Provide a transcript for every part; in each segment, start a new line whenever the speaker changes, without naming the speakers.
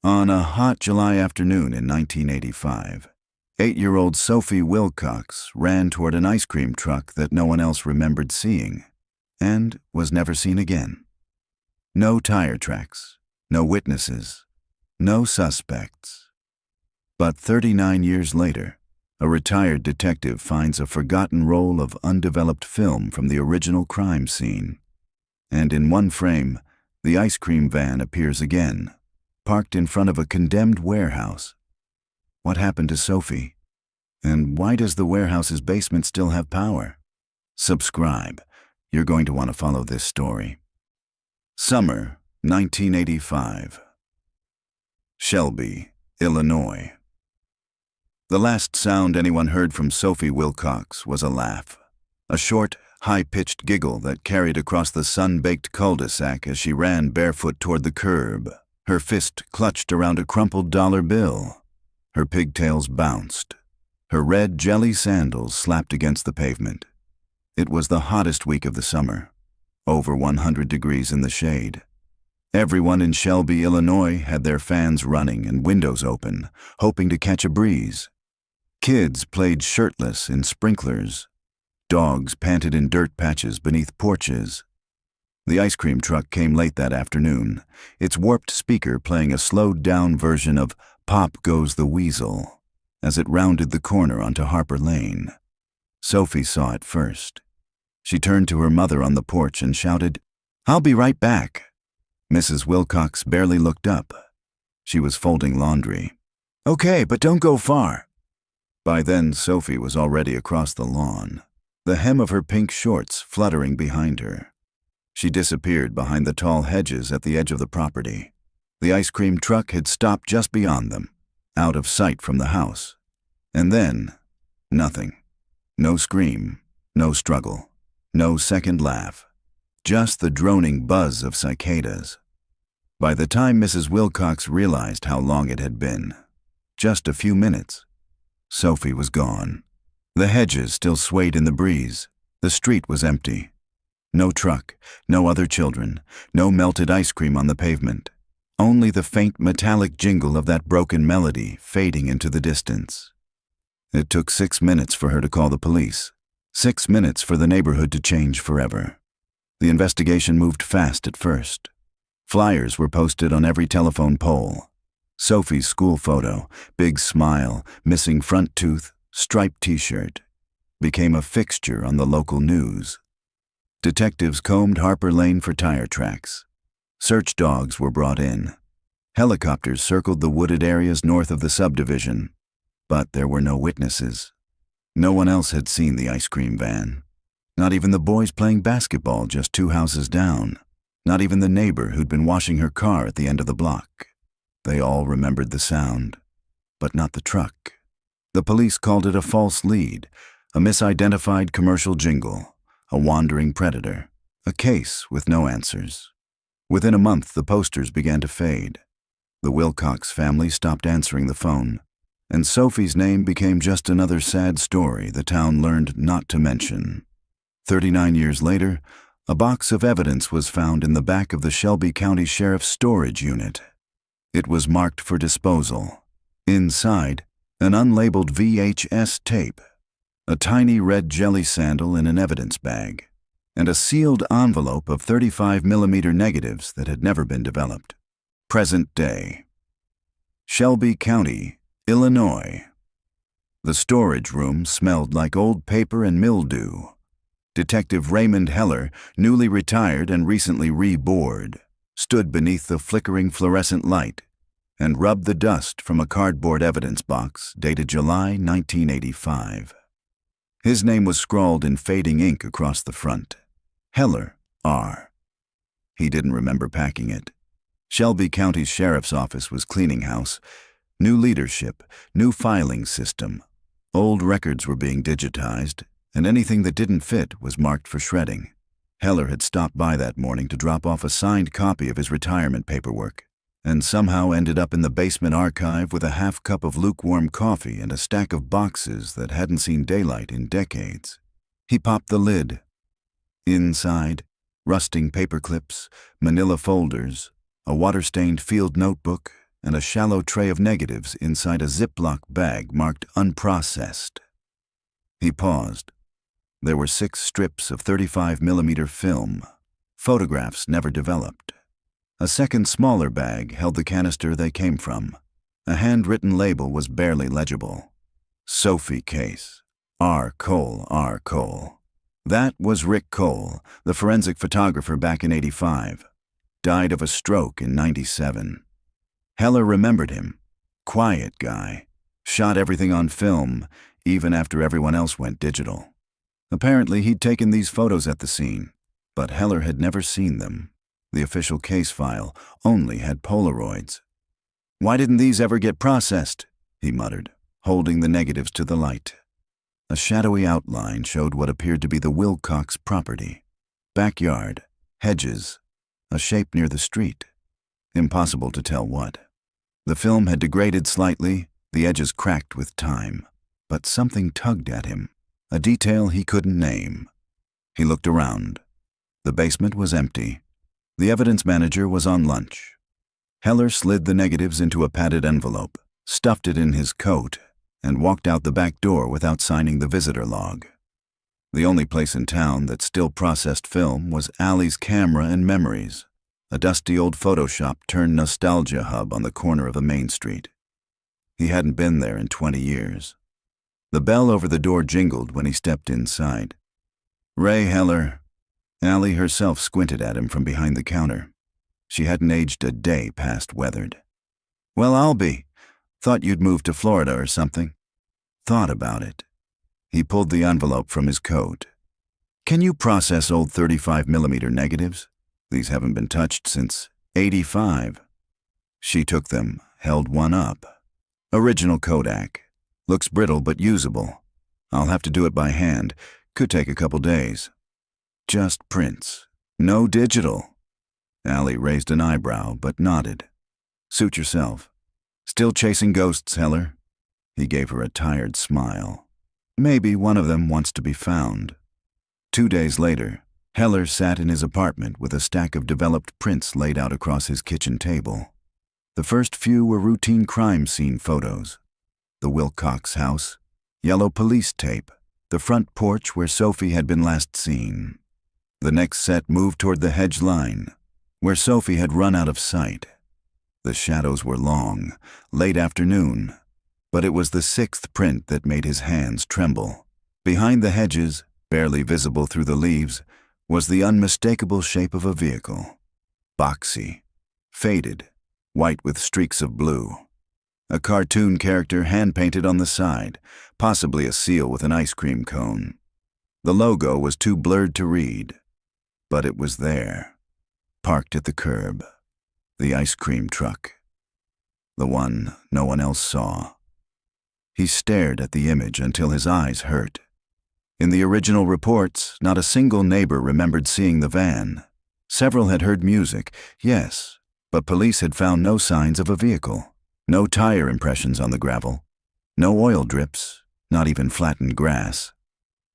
On a hot July afternoon in 1985, 8-year-old Sophie Wilcox ran toward an ice cream truck that no one else remembered seeing, and was never seen again. No tire tracks, no witnesses, no suspects. But 39 years later, a retired detective finds a forgotten roll of undeveloped film from the original crime scene. And in one frame, the ice cream van appears again, parked in front of a condemned warehouse. What happened to Sophie? And why does the warehouse's basement still have power? Subscribe. You're going to want to follow this story. Summer 1985. Shelby, Illinois. The last sound anyone heard from Sophie Wilcox was a laugh, a short, high-pitched giggle that carried across the sun-baked cul-de-sac as she ran barefoot toward the curb, her fist clutched around a crumpled dollar bill. Her pigtails bounced. Her red jelly sandals slapped against the pavement. It was the hottest week of the summer, over 100 degrees in the shade. Everyone in Shelby, Illinois had their fans running and windows open, hoping to catch a breeze. Kids played shirtless in sprinklers. Dogs panted in dirt patches beneath porches. The ice cream truck came late that afternoon, its warped speaker playing a slowed-down version of Pop Goes the Weasel as it rounded the corner onto Harper Lane. Sophie saw it first. She turned to her mother on the porch and shouted, "I'll be right back." Mrs. Wilcox barely looked up. She was folding laundry. "Okay, but don't go far." By then, Sophie was already across the lawn, the hem of her pink shorts fluttering behind her. She disappeared behind the tall hedges at the edge of the property. The ice cream truck had stopped just beyond them, out of sight from the house. And then, nothing. No scream, no struggle, no second laugh. Just the droning buzz of cicadas. By the time Mrs. Wilcox realized how long it had been, just a few minutes, Sophie was gone. The hedges still swayed in the breeze. The street was empty. No truck, no other children, no melted ice cream on the pavement. Only the faint metallic jingle of that broken melody fading into the distance. It took 6 minutes for her to call the police. 6 minutes for the neighborhood to change forever. The investigation moved fast at first. Flyers were posted on every telephone pole. Sophie's school photo, big smile, missing front tooth, striped t-shirt, became a fixture on the local news. Detectives combed Harper Lane for tire tracks. Search dogs were brought in. Helicopters circled the wooded areas north of the subdivision, but there were no witnesses. No one else had seen the ice cream van. Not even the boys playing basketball just 2 houses down. Not even the neighbor who'd been washing her car at the end of the block. They all remembered the sound, but not the truck. The police called it a false lead, a misidentified commercial jingle, a wandering predator, a case with no answers. Within a month, the posters began to fade. The Wilcox family stopped answering the phone, and Sophie's name became just another sad story the town learned not to mention. 39 years later, a box of evidence was found in the back of the Shelby County Sheriff's storage unit. It was marked for disposal. Inside, an unlabeled VHS tape, a tiny red jelly sandal in an evidence bag, and a sealed envelope of 35mm negatives that had never been developed. Present day. Shelby County, Illinois. The storage room smelled like old paper and mildew. Detective Raymond Heller, newly retired and recently re-bored, stood beneath the flickering fluorescent light and rubbed the dust from a cardboard evidence box dated July 1985. His name was scrawled in fading ink across the front. Heller, R. He didn't remember packing it. Shelby County's sheriff's office was cleaning house. New leadership, new filing system. Old records were being digitized, and anything that didn't fit was marked for shredding. Heller had stopped by that morning to drop off a signed copy of his retirement paperwork, and somehow ended up in the basement archive with a half cup of lukewarm coffee and a stack of boxes that hadn't seen daylight in decades. He popped the lid. Inside, rusting paper clips, manila folders, a water-stained field notebook, and a shallow tray of negatives inside a Ziploc bag marked unprocessed. He paused. There were 6 strips of 35mm film, photographs never developed. A second smaller bag held the canister they came from. A handwritten label was barely legible. Sophie Case. R. Cole, R. Cole. That was Rick Cole, the forensic photographer back in '85. Died of a stroke in '97. Heller remembered him. Quiet guy. Shot everything on film, even after everyone else went digital. Apparently he'd taken these photos at the scene, but Heller had never seen them. The official case file only had Polaroids. "Why didn't these ever get processed?" he muttered, holding the negatives to the light. A shadowy outline showed what appeared to be the Wilcox property. Backyard, hedges, a shape near the street. Impossible to tell what. The film had degraded slightly, the edges cracked with time, but something tugged at him, a detail he couldn't name. He looked around. The basement was empty. The evidence manager was on lunch. Heller slid the negatives into a padded envelope, stuffed it in his coat, and walked out the back door without signing the visitor log. The only place in town that still processed film was Allie's Camera and Memories, a dusty old photo shop turned nostalgia hub on the corner of a main street. He hadn't been there in 20 years. The bell over the door jingled when he stepped inside. "Ray Heller." Allie herself squinted at him from behind the counter. She hadn't aged a day past weathered. "Well, I'll be. Thought you'd moved to Florida or something." Thought about it. He pulled the envelope from his coat. "Can you process old 35mm negatives? These haven't been touched since '85. She took them, held one up. "Original Kodak. Looks brittle but usable. I'll have to do it by hand. Could take a couple days." "Just prints. No digital." Allie raised an eyebrow but nodded. "Suit yourself. Still chasing ghosts, Heller?" He gave her a tired smile. "Maybe one of them wants to be found." 2 days later, Heller sat in his apartment with a stack of developed prints laid out across his kitchen table. The first few were routine crime scene photos. The Wilcox house, yellow police tape, the front porch where Sophie had been last seen. The next set moved toward the hedge line, where Sophie had run out of sight. The shadows were long, late afternoon, but it was the 6th print that made his hands tremble. Behind the hedges, barely visible through the leaves, was the unmistakable shape of a vehicle. Boxy, faded, white with streaks of blue. A cartoon character hand-painted on the side, possibly a seal with an ice cream cone. The logo was too blurred to read, but it was there, parked at the curb. The ice cream truck. The one no one else saw. He stared at the image until his eyes hurt. In the original reports, not a single neighbor remembered seeing the van. Several had heard music, yes, but police had found no signs of a vehicle. No tire impressions on the gravel. No oil drips, not even flattened grass.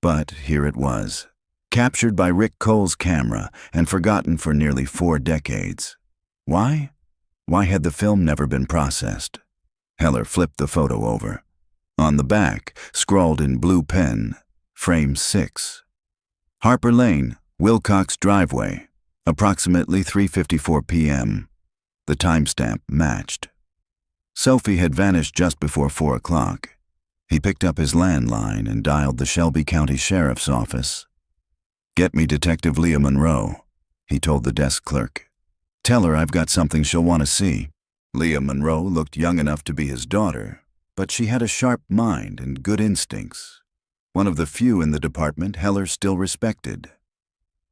But here it was, captured by Rick Cole's camera and forgotten for nearly 4 decades. Why? Why had the film never been processed? Heller flipped the photo over. On the back, scrawled in blue pen, frame 6. Harper Lane, Wilcox driveway, approximately 3:54 p.m. The timestamp matched. Sophie had vanished just before 4 o'clock. He picked up his landline and dialed the Shelby County Sheriff's Office. "Get me Detective Leah Monroe," he told the desk clerk. "Tell her I've got something she'll want to see." Leah Monroe looked young enough to be his daughter, but she had a sharp mind and good instincts. One of the few in the department Heller still respected.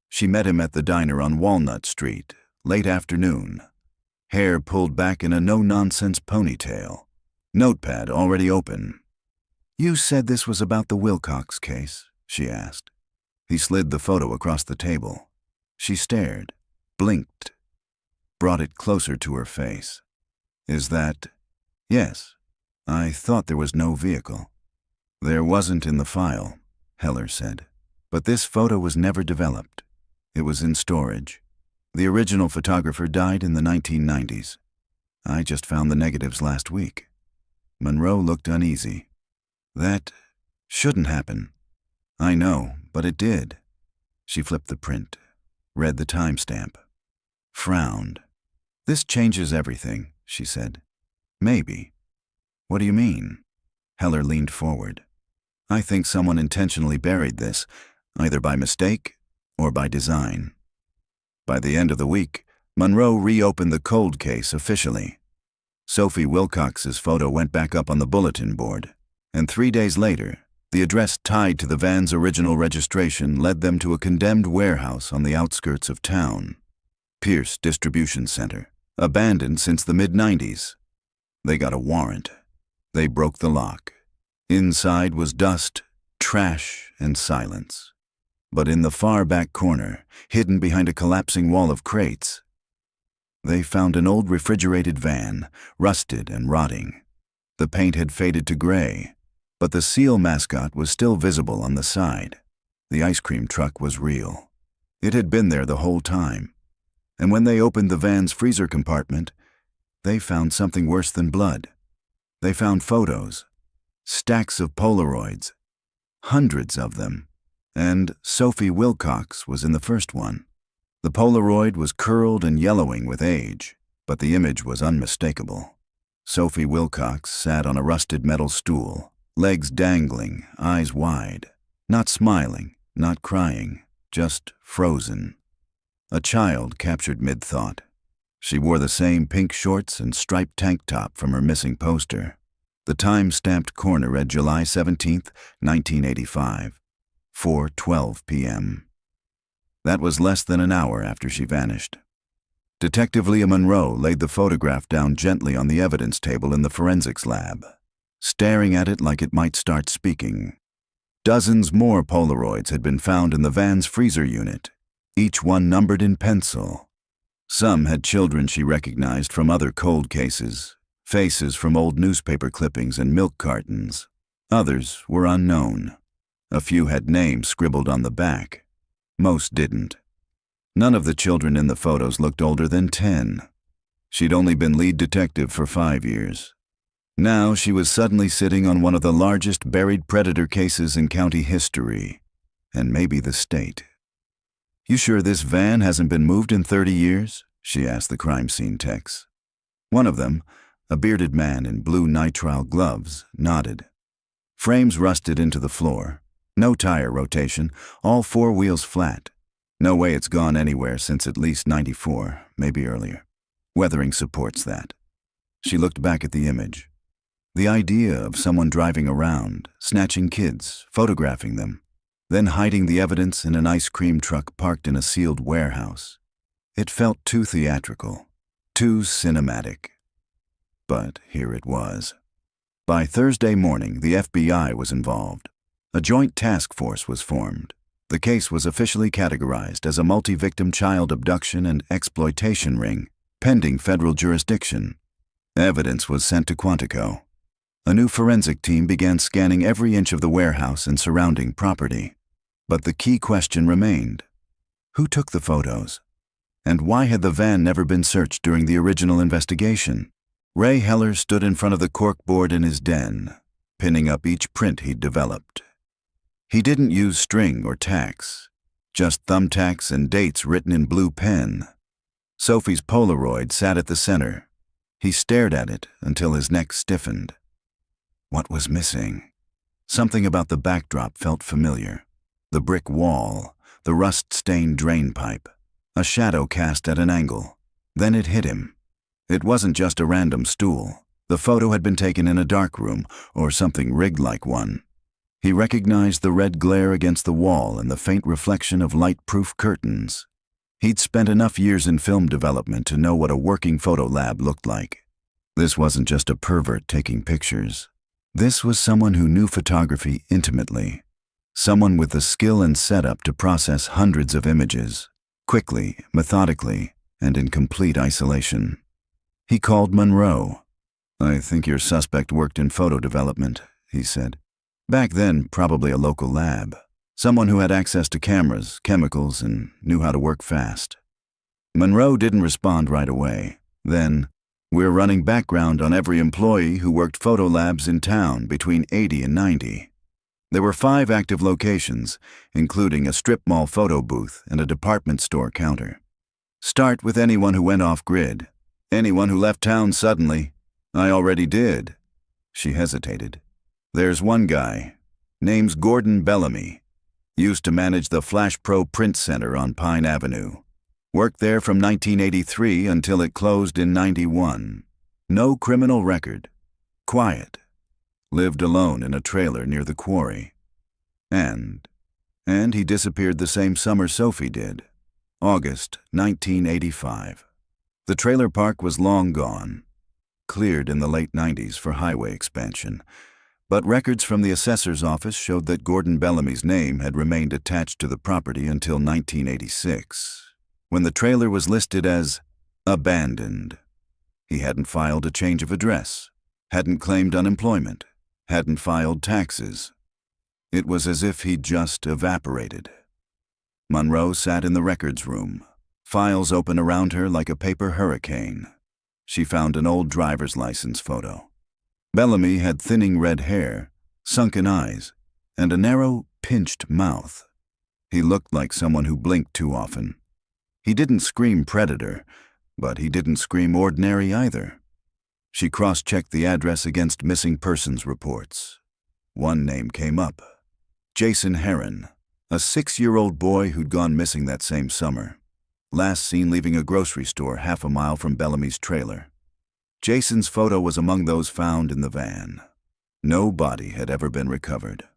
She met him at the diner on Walnut Street, late afternoon. Hair pulled back in a no-nonsense ponytail. Notepad already open. "You said this was about the Wilcox case?" she asked. He slid the photo across the table. She stared, blinked, brought it closer to her face. "Is that—" "Yes. I thought there was no vehicle." "There wasn't in the file," Heller said. "But this photo was never developed. It was in storage. The original photographer died in the 1990s. I just found the negatives last week. Monroe looked uneasy. That shouldn't happen. I know, but it did. She flipped the print, read the timestamp, frowned. This changes everything, she said. Maybe. What do you mean? Heller leaned forward. I think someone intentionally buried this, either by mistake or by design. By the end of the week, Monroe reopened the cold case officially. Sophie Wilcox's photo went back up on the bulletin board, and 3 days later, the address tied to the van's original registration led them to a condemned warehouse on the outskirts of town. Pierce Distribution Center, abandoned since the mid-90s. They got a warrant. They broke the lock. Inside was dust, trash, and silence. But in the far back corner, hidden behind a collapsing wall of crates, they found an old refrigerated van, rusted and rotting. The paint had faded to gray, but the seal mascot was still visible on the side. The ice cream truck was real. It had been there the whole time. And when they opened the van's freezer compartment, they found something worse than blood. They found photos, stacks of Polaroids, hundreds of them, and Sophie Wilcox was in the first one. The Polaroid was curled and yellowing with age, but the image was unmistakable. Sophie Wilcox sat on a rusted metal stool, legs dangling, eyes wide, not smiling, not crying, just frozen. A child captured mid-thought. She wore the same pink shorts and striped tank top from her missing poster. The time-stamped corner read July 17th, 1985, 4:12 p.m. That was less than an hour after she vanished. Detective Leah Monroe laid the photograph down gently on the evidence table in the forensics lab, staring at it like it might start speaking. Dozens more Polaroids had been found in the van's freezer unit, each one numbered in pencil. Some had children she recognized from other cold cases, faces from old newspaper clippings and milk cartons. Others were unknown. A few had names scribbled on the back. Most didn't. None of the children in the photos looked older than 10. She'd only been lead detective for 5 years. Now she was suddenly sitting on one of the largest buried predator cases in county history, and maybe the state. "You sure this van hasn't been moved in 30 years?" she asked the crime scene techs. One of them, a bearded man in blue nitrile gloves, nodded. Frames rusted into the floor. No tire rotation, all 4 wheels flat. No way it's gone anywhere since at least '94, maybe earlier. Weathering supports that. She looked back at the image. The idea of someone driving around, snatching kids, photographing them, then hiding the evidence in an ice cream truck parked in a sealed warehouse. It felt too theatrical, too cinematic. But here it was. By Thursday morning, the FBI was involved. A joint task force was formed. The case was officially categorized as a multi-victim child abduction and exploitation ring, pending federal jurisdiction. Evidence was sent to Quantico. A new forensic team began scanning every inch of the warehouse and surrounding property. But the key question remained. Who took the photos? And why had the van never been searched during the original investigation? Ray Heller stood in front of the corkboard in his den, pinning up each print he'd developed. He didn't use string or tacks, just thumbtacks and dates written in blue pen. Sophie's Polaroid sat at the center. He stared at it until his neck stiffened. What was missing? Something about the backdrop felt familiar. The brick wall, the rust-stained drain pipe, a shadow cast at an angle. Then it hit him. It wasn't just a random stool. The photo had been taken in a dark room, or something rigged like one. He recognized the red glare against the wall and the faint reflection of light-proof curtains. He'd spent enough years in film development to know what a working photo lab looked like. This wasn't just a pervert taking pictures. This was someone who knew photography intimately. Someone with the skill and setup to process hundreds of images, quickly, methodically, and in complete isolation. He called Monroe. "I think your suspect worked in photo development," he said. Back then, probably a local lab. Someone who had access to cameras, chemicals, and knew how to work fast. Monroe didn't respond right away. Then, We're running background on every employee who worked photo labs in town between 80 and 90. There were 5 active locations, including a strip mall photo booth and a department store counter. Start with anyone who went off-grid. Anyone who left town suddenly. I already did. She hesitated. There's one guy. Name's Gordon Bellamy. Used to manage the Flash Pro Print Center on Pine Avenue. Worked there from 1983 until it closed in 91. No criminal record. Quiet. Lived alone in a trailer near the quarry. And he disappeared the same summer Sophie did. August 1985. The trailer park was long gone. Cleared in the late 90s for highway expansion. But records from the assessor's office showed that Gordon Bellamy's name had remained attached to the property until 1986. When the trailer was listed as abandoned. He hadn't filed a change of address, hadn't claimed unemployment, hadn't filed taxes. It was as if he'd just evaporated. Monroe sat in the records room, files open around her like a paper hurricane. She found an old driver's license photo. Bellamy had thinning red hair, sunken eyes, and a narrow, pinched mouth. He looked like someone who blinked too often. He didn't scream predator, but he didn't scream ordinary either. She cross-checked the address against missing persons reports. One name came up. Jason Heron, a 6-year-old boy who'd gone missing that same summer. Last seen leaving a grocery store half a mile from Bellamy's trailer. Jason's photo was among those found in the van. No body had ever been recovered.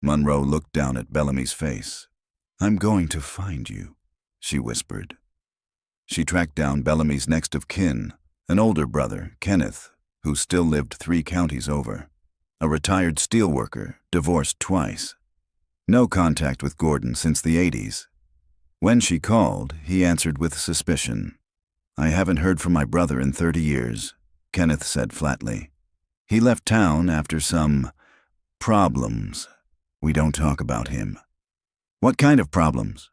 Monroe looked down at Bellamy's face. "I'm going to find you," she whispered. She tracked down Bellamy's next of kin, an older brother, Kenneth, who still lived 3 counties over. A retired steelworker, divorced twice. No contact with Gordon since the 80s. When she called, he answered with suspicion. "I haven't heard from my brother in 30 years, Kenneth said flatly. "He left town after some problems. We don't talk about him." "What kind of problems?"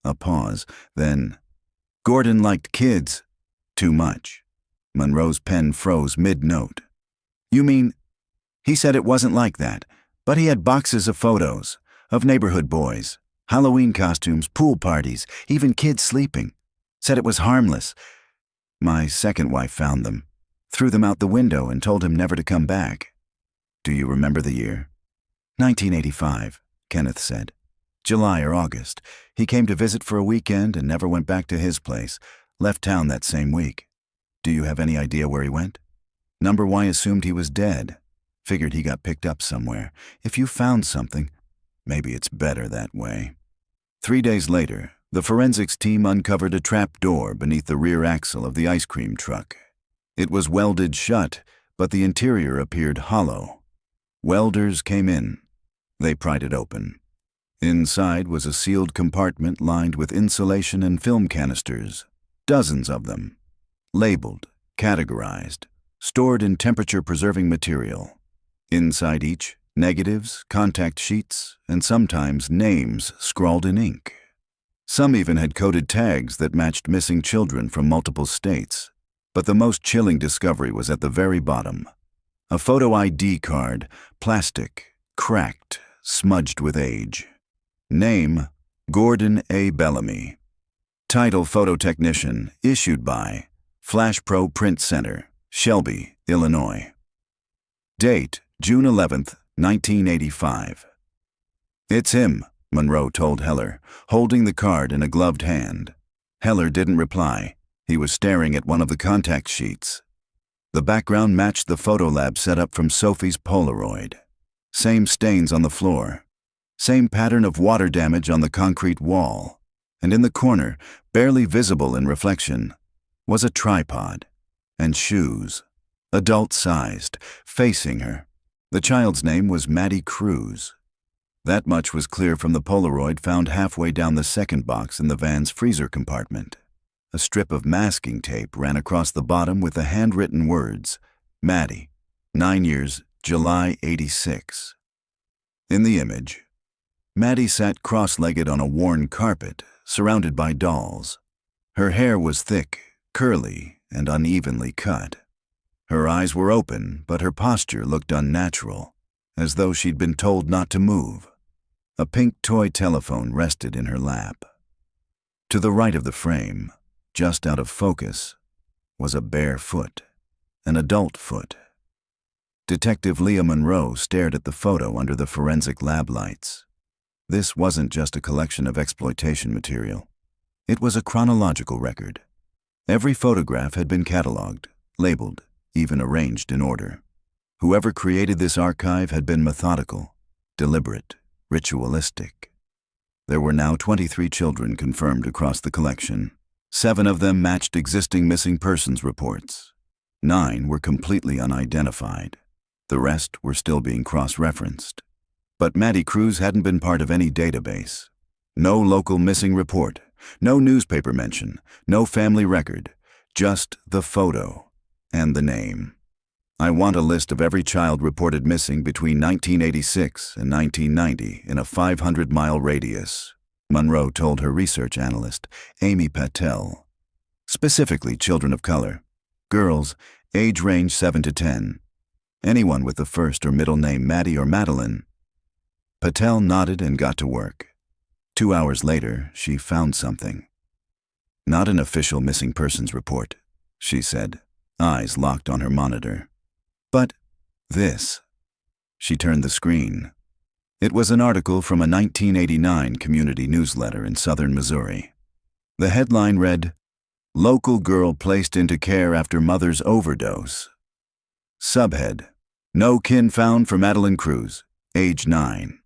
A pause, then, "Gordon liked kids. Too much." Monroe's pen froze mid-note. "You mean?" "He said it wasn't like that, but he had boxes of photos, of neighborhood boys, Halloween costumes, pool parties, even kids sleeping. Said it was harmless. My second wife found them, threw them out the window and told him never to come back." "Do you remember the year?" 1985, Kenneth said. "July or August. He came to visit for a weekend and never went back to his place. Left town that same week." "Do you have any idea where he went?" "Number Y assumed he was dead. Figured he got picked up somewhere. If you found something, maybe it's better that way." 3 days later, the forensics team uncovered a trap door beneath the rear axle of the ice cream truck. It was welded shut, but the interior appeared hollow. Welders came in. They pried it open. Inside was a sealed compartment lined with insulation and film canisters, dozens of them, labeled, categorized, stored in temperature-preserving material. Inside each, negatives, contact sheets, and sometimes names scrawled in ink. Some even had coded tags that matched missing children from multiple states. But the most chilling discovery was at the very bottom. A photo ID card, plastic, cracked, smudged with age. Name, Gordon A. Bellamy. Title, photo technician, issued by Flash Pro Print Center, Shelby, Illinois. Date, June 11th, 1985. "It's him," Monroe told Heller, holding the card in a gloved hand. Heller didn't reply. He was staring at one of the contact sheets. The background matched the photo lab set up from Sophie's Polaroid. Same stains on the floor. Same pattern of water damage on the concrete wall. And in the corner, barely visible in reflection, was a tripod and shoes, adult-sized, facing her. The child's name was Maddie Cruz. That much was clear from the Polaroid found halfway down the second box in the van's freezer compartment. A strip of masking tape ran across the bottom with the handwritten words, "Maddie, 9 years, July 86. In the image, Maddie sat cross-legged on a worn carpet, surrounded by dolls. Her hair was thick, curly, and unevenly cut. Her eyes were open, but her posture looked unnatural, as though she'd been told not to move. A pink toy telephone rested in her lap. To the right of the frame, just out of focus, was a bare foot, an adult foot. Detective Leah Monroe stared at the photo under the forensic lab lights. This wasn't just a collection of exploitation material. It was a chronological record. Every photograph had been cataloged, labeled, even arranged in order. Whoever created this archive had been methodical, deliberate, ritualistic. There were now 23 children confirmed across the collection. 7 of them matched existing missing persons reports. 9 were completely unidentified. The rest were still being cross-referenced. But Maddie Cruz hadn't been part of any database. No local missing report, no newspaper mention, no family record, just the photo and the name. I want a list of every child reported missing between 1986 and 1990 in a 500-mile radius, Monroe told her research analyst, Amy Patel. Specifically children of color, girls, age range 7 to 10. Anyone with the first or middle name Maddie or Madeline. Patel nodded and got to work. 2 hours later, she found something. Not an official missing persons report, she said, eyes locked on her monitor. But this. She turned the screen. It was an article from a 1989 community newsletter in southern Missouri. The headline read, "Local girl placed into care after mother's overdose." Subhead, "No kin found for Madeline Cruz, age 9.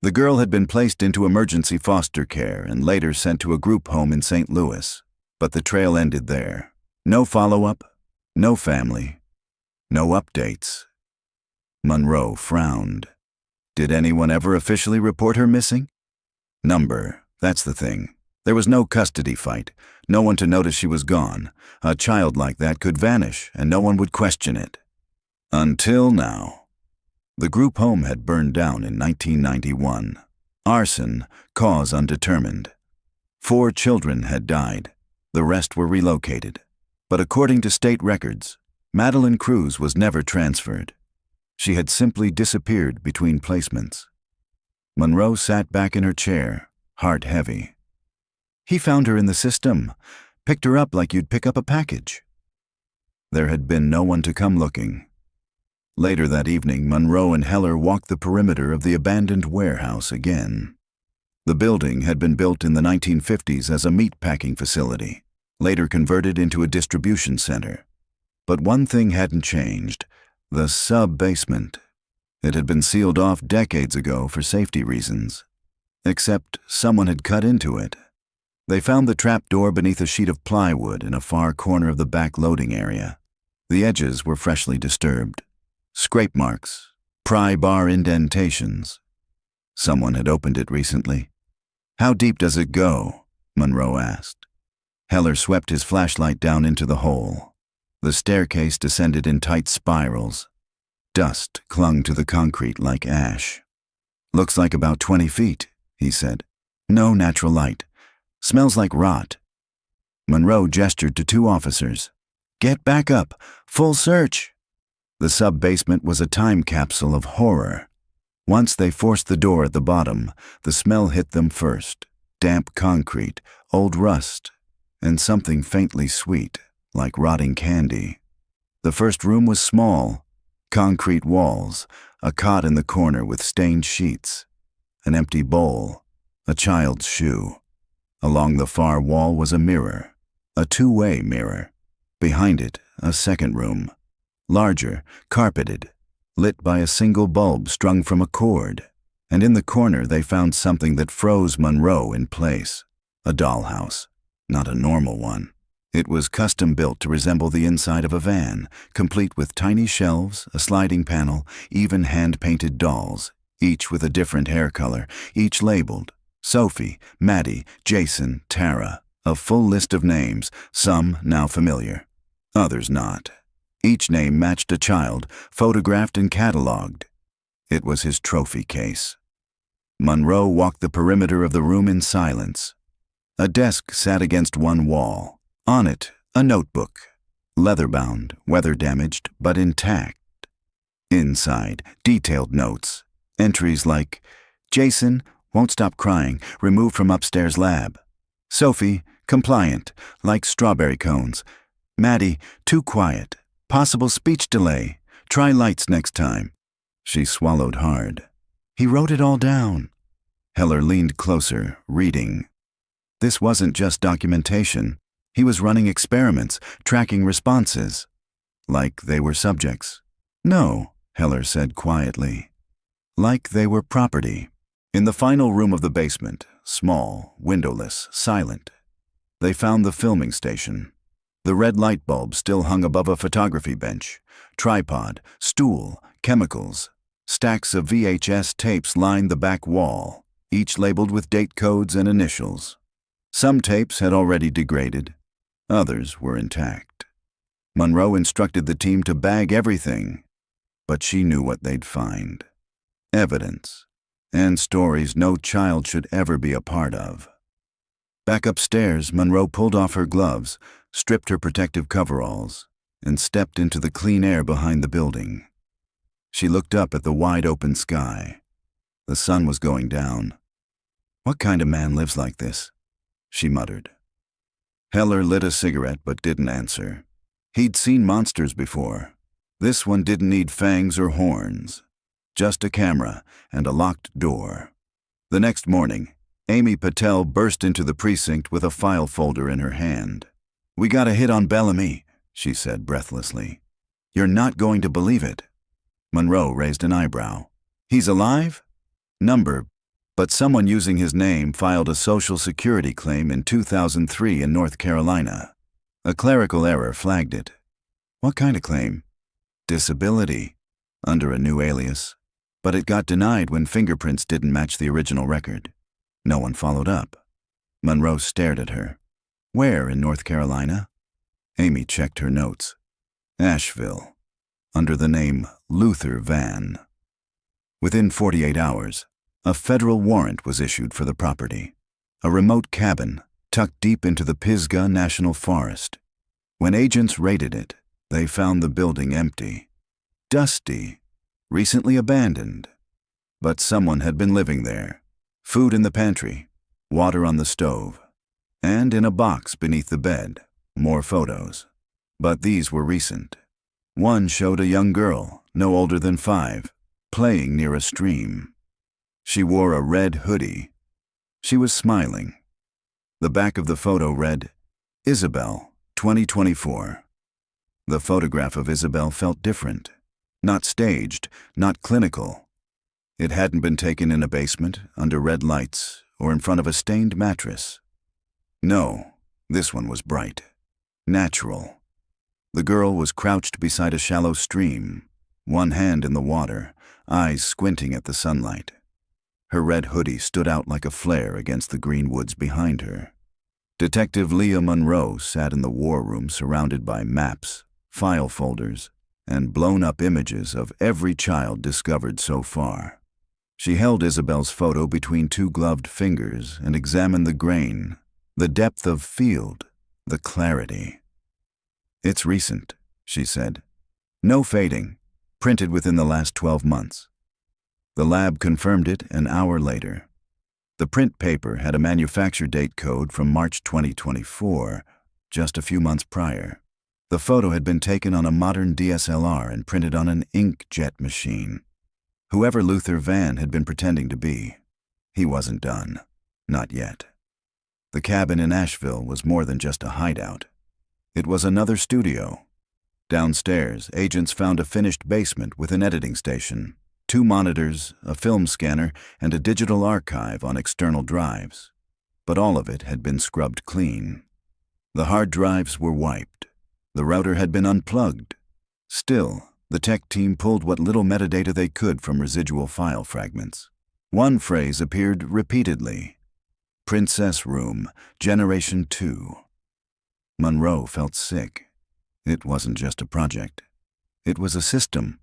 The girl had been placed into emergency foster care and later sent to a group home in St. Louis, but the trail ended there. No follow-up, no family, no updates." Monroe frowned. Did anyone ever officially report her missing? Number, that's the thing. There was no custody fight, no one to notice she was gone. A child like that could vanish and no one would question it. Until now. The group home had burned down in 1991. Arson, cause undetermined. 4 children had died. The rest were relocated. But according to state records, Madeline Cruz was never transferred. She had simply disappeared between placements. Monroe sat back in her chair, heart heavy. He found her in the system, picked her up like you'd pick up a package. There had been no one to come looking. Later that evening, Monroe and Heller walked the perimeter of the abandoned warehouse again. The building had been built in the 1950s as a meat-packing facility, later converted into a distribution center. But one thing hadn't changed, the sub-basement. It had been sealed off decades ago for safety reasons. Except someone had cut into it. They found the trapdoor beneath a sheet of plywood in a far corner of the back loading area. The edges were freshly disturbed. Scrape marks, pry bar indentations. Someone had opened it recently. "How deep does it go?" Monroe asked. Heller swept his flashlight down into the hole. The staircase descended in tight spirals. Dust clung to the concrete like ash. "Looks like about 20 feet, he said. "No natural light. Smells like rot." Monroe gestured to 2 officers. "Get back up. Full search." The sub-basement was a time capsule of horror. Once they forced the door at the bottom, the smell hit them first. Damp concrete, old rust, and something faintly sweet, like rotting candy. The first room was small. Concrete walls, a cot in the corner with stained sheets, an empty bowl, a child's shoe. Along the far wall was a mirror, a 2-way mirror. Behind it, a second room. Larger, carpeted, lit by a single bulb strung from a cord. And in the corner they found something that froze Monroe in place. A dollhouse, not a normal one. It was custom built to resemble the inside of a van, complete with tiny shelves, a sliding panel, even hand-painted dolls, each with a different hair color, each labeled Sophie, Maddie, Jason, Tara, a full list of names, some now familiar, others not. Each name matched a child, photographed and cataloged. It was his trophy case. Monroe walked the perimeter of the room in silence. A desk sat against one wall. On it, a notebook. Leather-bound, weather-damaged, but intact. Inside, detailed notes. Entries like, Jason, won't stop crying, removed from upstairs lab. Sophie, compliant, like strawberry cones. Maddie, too quiet, possible speech delay. Try lights next time. She swallowed hard. He wrote it all down. Heller leaned closer, reading. This wasn't just documentation. He was running experiments, tracking responses. Like they were subjects. No, Heller said quietly. Like they were property. In the final room of the basement, small, windowless, silent, they found the filming station. The red light bulb still hung above a photography bench. Tripod, stool, chemicals. Stacks of VHS tapes lined the back wall, each labeled with date codes and initials. Some tapes had already degraded. Others were intact. Monroe instructed the team to bag everything, but she knew what they'd find. Evidence, and stories no child should ever be a part of. Back upstairs, Monroe pulled off her gloves, stripped her protective coveralls, and stepped into the clean air behind the building. She looked up at the wide-open sky. The sun was going down. What kind of man lives like this? She muttered. Heller lit a cigarette but didn't answer. He'd seen monsters before. This one didn't need fangs or horns. Just a camera and a locked door. The next morning, Amy Patel burst into the precinct with a file folder in her hand. "We got a hit on Bellamy," she said breathlessly. "You're not going to believe it." Monroe raised an eyebrow. "He's alive?" "Number, but someone using his name filed a Social Security claim in 2003 in North Carolina. A clerical error flagged it." "What kind of claim?" "Disability, under a new alias. But it got denied when fingerprints didn't match the original record. No one followed up." Monroe stared at her. "Where in North Carolina?" Amy checked her notes. "Asheville, under the name Luther Van." Within 48 hours, a federal warrant was issued for the property. A remote cabin tucked deep into the Pisgah National Forest. When agents raided it, they found the building empty. Dusty, recently abandoned. But someone had been living there. Food in the pantry, water on the stove, and in a box beneath the bed, more photos. But these were recent. One showed a young girl, no older than 5, playing near a stream. She wore a red hoodie. She was smiling. The back of the photo read, "Isabel, 2024. The photograph of Isabel felt different. Not staged, not clinical. It hadn't been taken in a basement, under red lights, or in front of a stained mattress. No, this one was bright. Natural. The girl was crouched beside a shallow stream, one hand in the water, eyes squinting at the sunlight. Her red hoodie stood out like a flare against the green woods behind her. Detective Leah Monroe sat in the war room surrounded by maps, file folders, and blown-up images of every child discovered so far. She held Isabel's photo between 2 gloved fingers and examined the grain, the depth of field, the clarity. "It's recent," she said. "No fading, printed within the last 12 months. The lab confirmed it an hour later. The print paper had a manufacture date code from March 2024, just a few months prior. The photo had been taken on a modern DSLR and printed on an inkjet machine. Whoever Luther Van had been pretending to be, he wasn't done. Not yet. The cabin in Asheville was more than just a hideout. It was another studio. Downstairs, agents found a finished basement with an editing station, 2 monitors, a film scanner, and a digital archive on external drives. But all of it had been scrubbed clean. The hard drives were wiped. The router had been unplugged. Still, the tech team pulled what little metadata they could from residual file fragments. One phrase appeared repeatedly. "Princess Room, Generation 2. Monroe felt sick. It wasn't just a project. It was a system.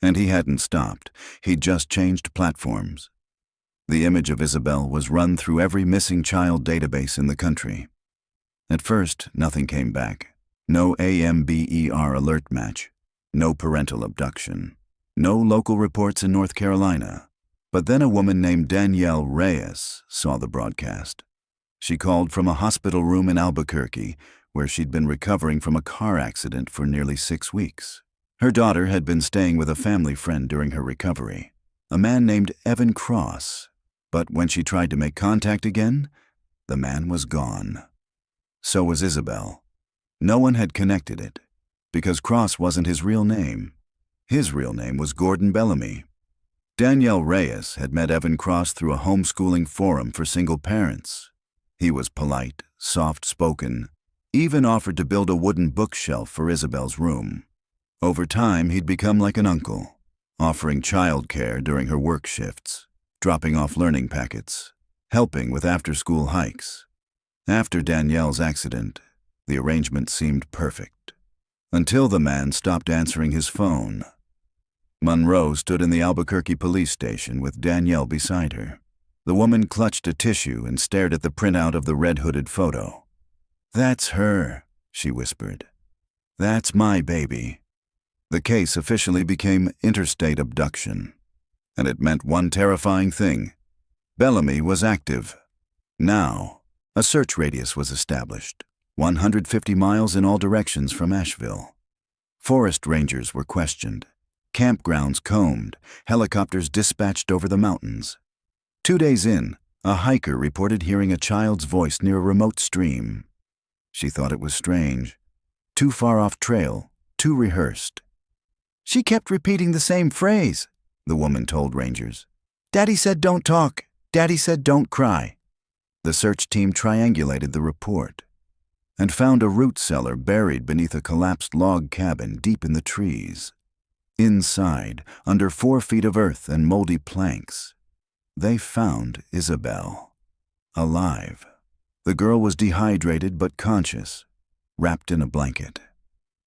And he hadn't stopped. He'd just changed platforms. The image of Isabel was run through every missing child database in the country. At first, nothing came back. No AMBER alert match. No parental abduction. No local reports in North Carolina. But then a woman named Danielle Reyes saw the broadcast. She called from a hospital room in Albuquerque, where she'd been recovering from a car accident for nearly 6 weeks. Her daughter had been staying with a family friend during her recovery, a man named Evan Cross. But when she tried to make contact again, the man was gone. So was Isabel. No one had connected it, because Cross wasn't his real name. His real name was Gordon Bellamy. Danielle Reyes had met Evan Cross through a homeschooling forum for single parents. He was polite, soft-spoken, even offered to build a wooden bookshelf for Isabel's room. Over time, he'd become like an uncle, offering childcare during her work shifts, dropping off learning packets, helping with after-school hikes. After Danielle's accident, the arrangement seemed perfect, until the man stopped answering his phone. Monroe stood in the Albuquerque police station with Danielle beside her. The woman clutched a tissue and stared at the printout of the red-hooded photo. "That's her," she whispered. "That's my baby." The case officially became interstate abduction, and it meant one terrifying thing. Bellamy was active. Now, a search radius was established, 150 miles in all directions from Asheville. Forest rangers were questioned, campgrounds combed, helicopters dispatched over the mountains. 2 days in, a hiker reported hearing a child's voice near a remote stream. She thought it was strange. Too far off trail, too rehearsed. "She kept repeating the same phrase," the woman told rangers. "Daddy said don't talk. Daddy said don't cry." The search team triangulated the report and found a root cellar buried beneath a collapsed log cabin deep in the trees. Inside, under 4 feet of earth and moldy planks, they found Isabel, alive. The girl was dehydrated but conscious, wrapped in a blanket.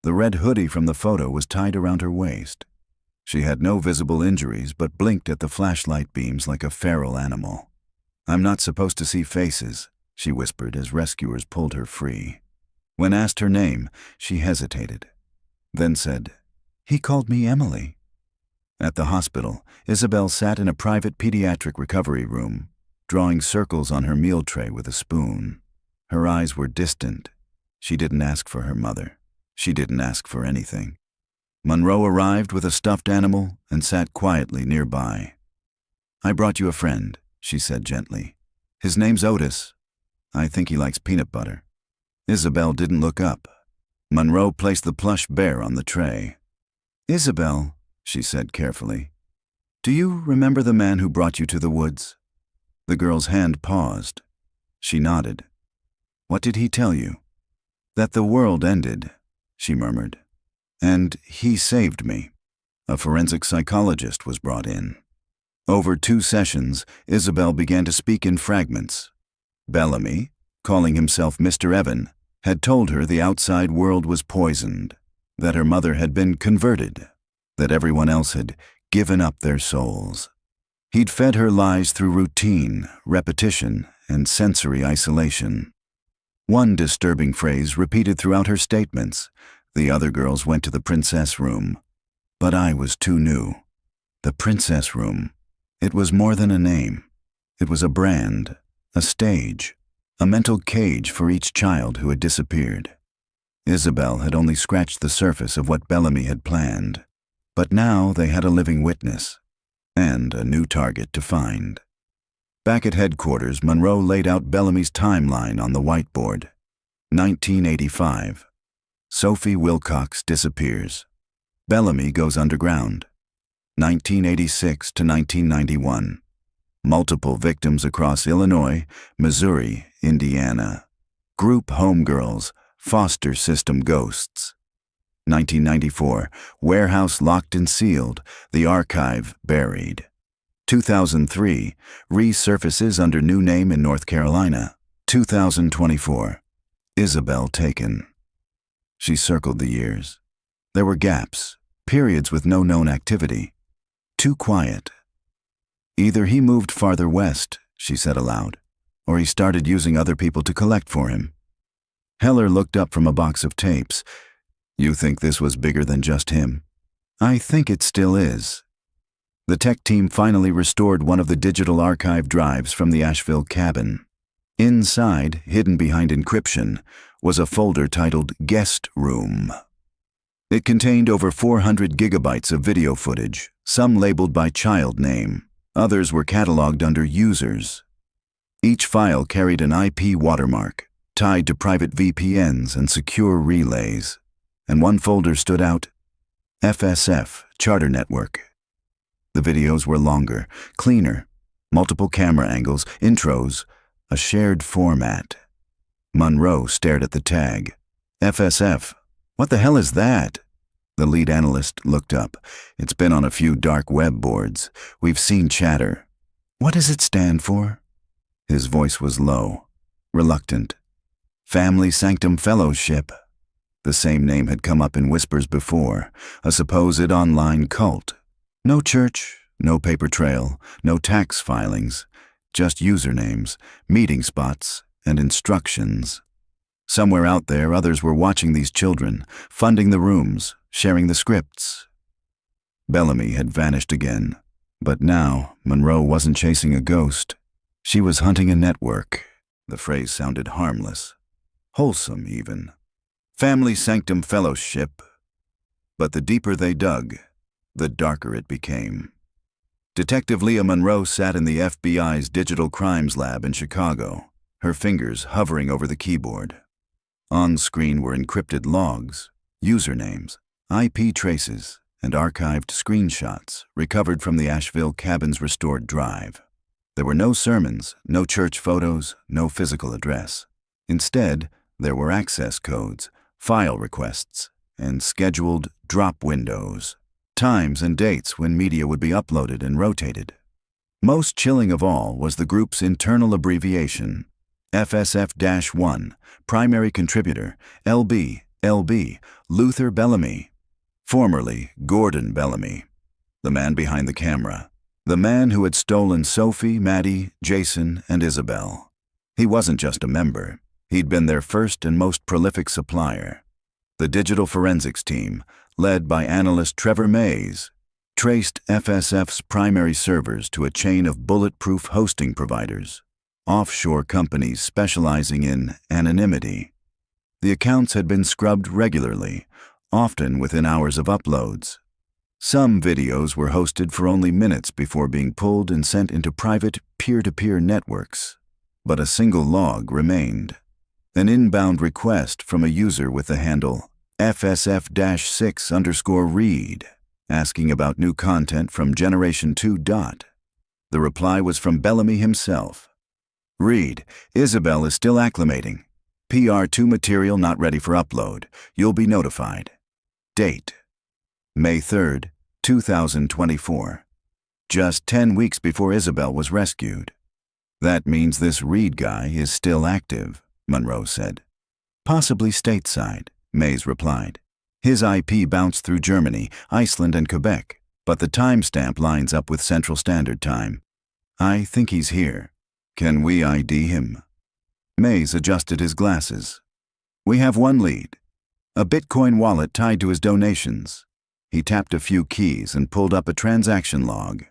The red hoodie from the photo was tied around her waist. She had no visible injuries but blinked at the flashlight beams like a feral animal. "I'm not supposed to see faces," she whispered as rescuers pulled her free. When asked her name, she hesitated, then said, "He called me Emily." At the hospital, Isabel sat in a private pediatric recovery room, drawing circles on her meal tray with a spoon. Her eyes were distant. She didn't ask for her mother. She didn't ask for anything. Monroe arrived with a stuffed animal and sat quietly nearby. "I brought you a friend," she said gently. "His name's Otis. I think he likes peanut butter." Isabel didn't look up. Monroe placed the plush bear on the tray. "Isabel," she said carefully, "do you remember the man who brought you to the woods?" The girl's hand paused. She nodded. "What did he tell you?" "That the world ended," she murmured. "And he saved me." A forensic psychologist was brought in. Over 2 sessions, Isabel began to speak in fragments. Bellamy, calling himself Mr. Evan, had told her the outside world was poisoned, that her mother had been converted, that everyone else had given up their souls. He'd fed her lies through routine, repetition, and sensory isolation. One disturbing phrase repeated throughout her statements: "The other girls went to the princess room, but I was too new." The princess room. It was more than a name. It was a brand, a stage, a mental cage for each child who had disappeared. Isabel had only scratched the surface of what Bellamy had planned, but now they had a living witness and a new target to find. Back at headquarters, Monroe laid out Bellamy's timeline on the whiteboard. 1985. Sophie Wilcox disappears. Bellamy goes underground. 1986 to 1991. Multiple victims across Illinois, Missouri, Indiana. Group homegirls, foster system ghosts. 1994. Warehouse locked and sealed, the archive buried. 2003. Resurfaces under new name in North Carolina. 2024. Isabel taken. She circled the years. There were gaps, periods with no known activity. Too quiet. Either he moved farther west, she said aloud, or he started using other people to collect for him. Heller looked up from a box of tapes. You think this was bigger than just him? I think it still is. The tech team finally restored one of the digital archive drives from the Asheville cabin. Inside, hidden behind encryption, was a folder titled Guest Room. It contained over 400 gigabytes of video footage, some labeled by child name. Others were cataloged under users. Each file carried an IP watermark, tied to private VPNs and secure relays. And one folder stood out, FSF, Charter Network. The videos were longer, cleaner, multiple camera angles, intros, a shared format. Monroe stared at the tag. FSF, what the hell is that? The lead analyst looked up. It's been on a few dark web boards. We've seen chatter. What does it stand for? His voice was low, reluctant. Family Sanctum Fellowship. The same name had come up in whispers before, a supposed online cult. No church, no paper trail, no tax filings, just usernames, meeting spots, and instructions. Somewhere out there, others were watching these children, funding the rooms, sharing the scripts. Bellamy had vanished again, but now Monroe wasn't chasing a ghost. She was hunting a network. The phrase sounded harmless, wholesome even. Family Sanctum Fellowship. But the deeper they dug, the darker it became. Detective Leah Monroe sat in the FBI's Digital Crimes Lab in Chicago, her fingers hovering over the keyboard. On screen were encrypted logs, usernames, IP traces, and archived screenshots recovered from the Asheville cabin's restored drive. There were no sermons, no church photos, no physical address. Instead, there were access codes, file requests, and scheduled drop windows, times and dates when media would be uploaded and rotated. Most chilling of all was the group's internal abbreviation, FSF-1, primary contributor, LB, Luther Bellamy, formerly Gordon Bellamy, the man behind the camera, the man who had stolen Sophie, Maddie, Jason, and Isabel. He wasn't just a member. He'd been their first and most prolific supplier. The digital forensics team, led by analyst Trevor Mays, traced FSF's primary servers to a chain of bulletproof hosting providers, offshore companies specializing in anonymity. The accounts had been scrubbed regularly, often within hours of uploads. Some videos were hosted for only minutes before being pulled and sent into private peer-to-peer networks, but a single log remained. An inbound request from a user with the handle FSF-6_read, asking about new content from Generation 2. The reply was from Bellamy himself. Read, Isabel is still acclimating. PR2 material not ready for upload. You'll be notified. Date, May 3rd, 2024. Just 10 weeks before Isabel was rescued. That means this Reed guy is still active, Monroe said. Possibly stateside, Mays replied. His IP bounced through Germany, Iceland, and Quebec, but the timestamp lines up with Central Standard Time. I think he's here. Can we ID him? Mays adjusted his glasses. We have one lead. A Bitcoin wallet tied to his donations. He tapped a few keys and pulled up a transaction log.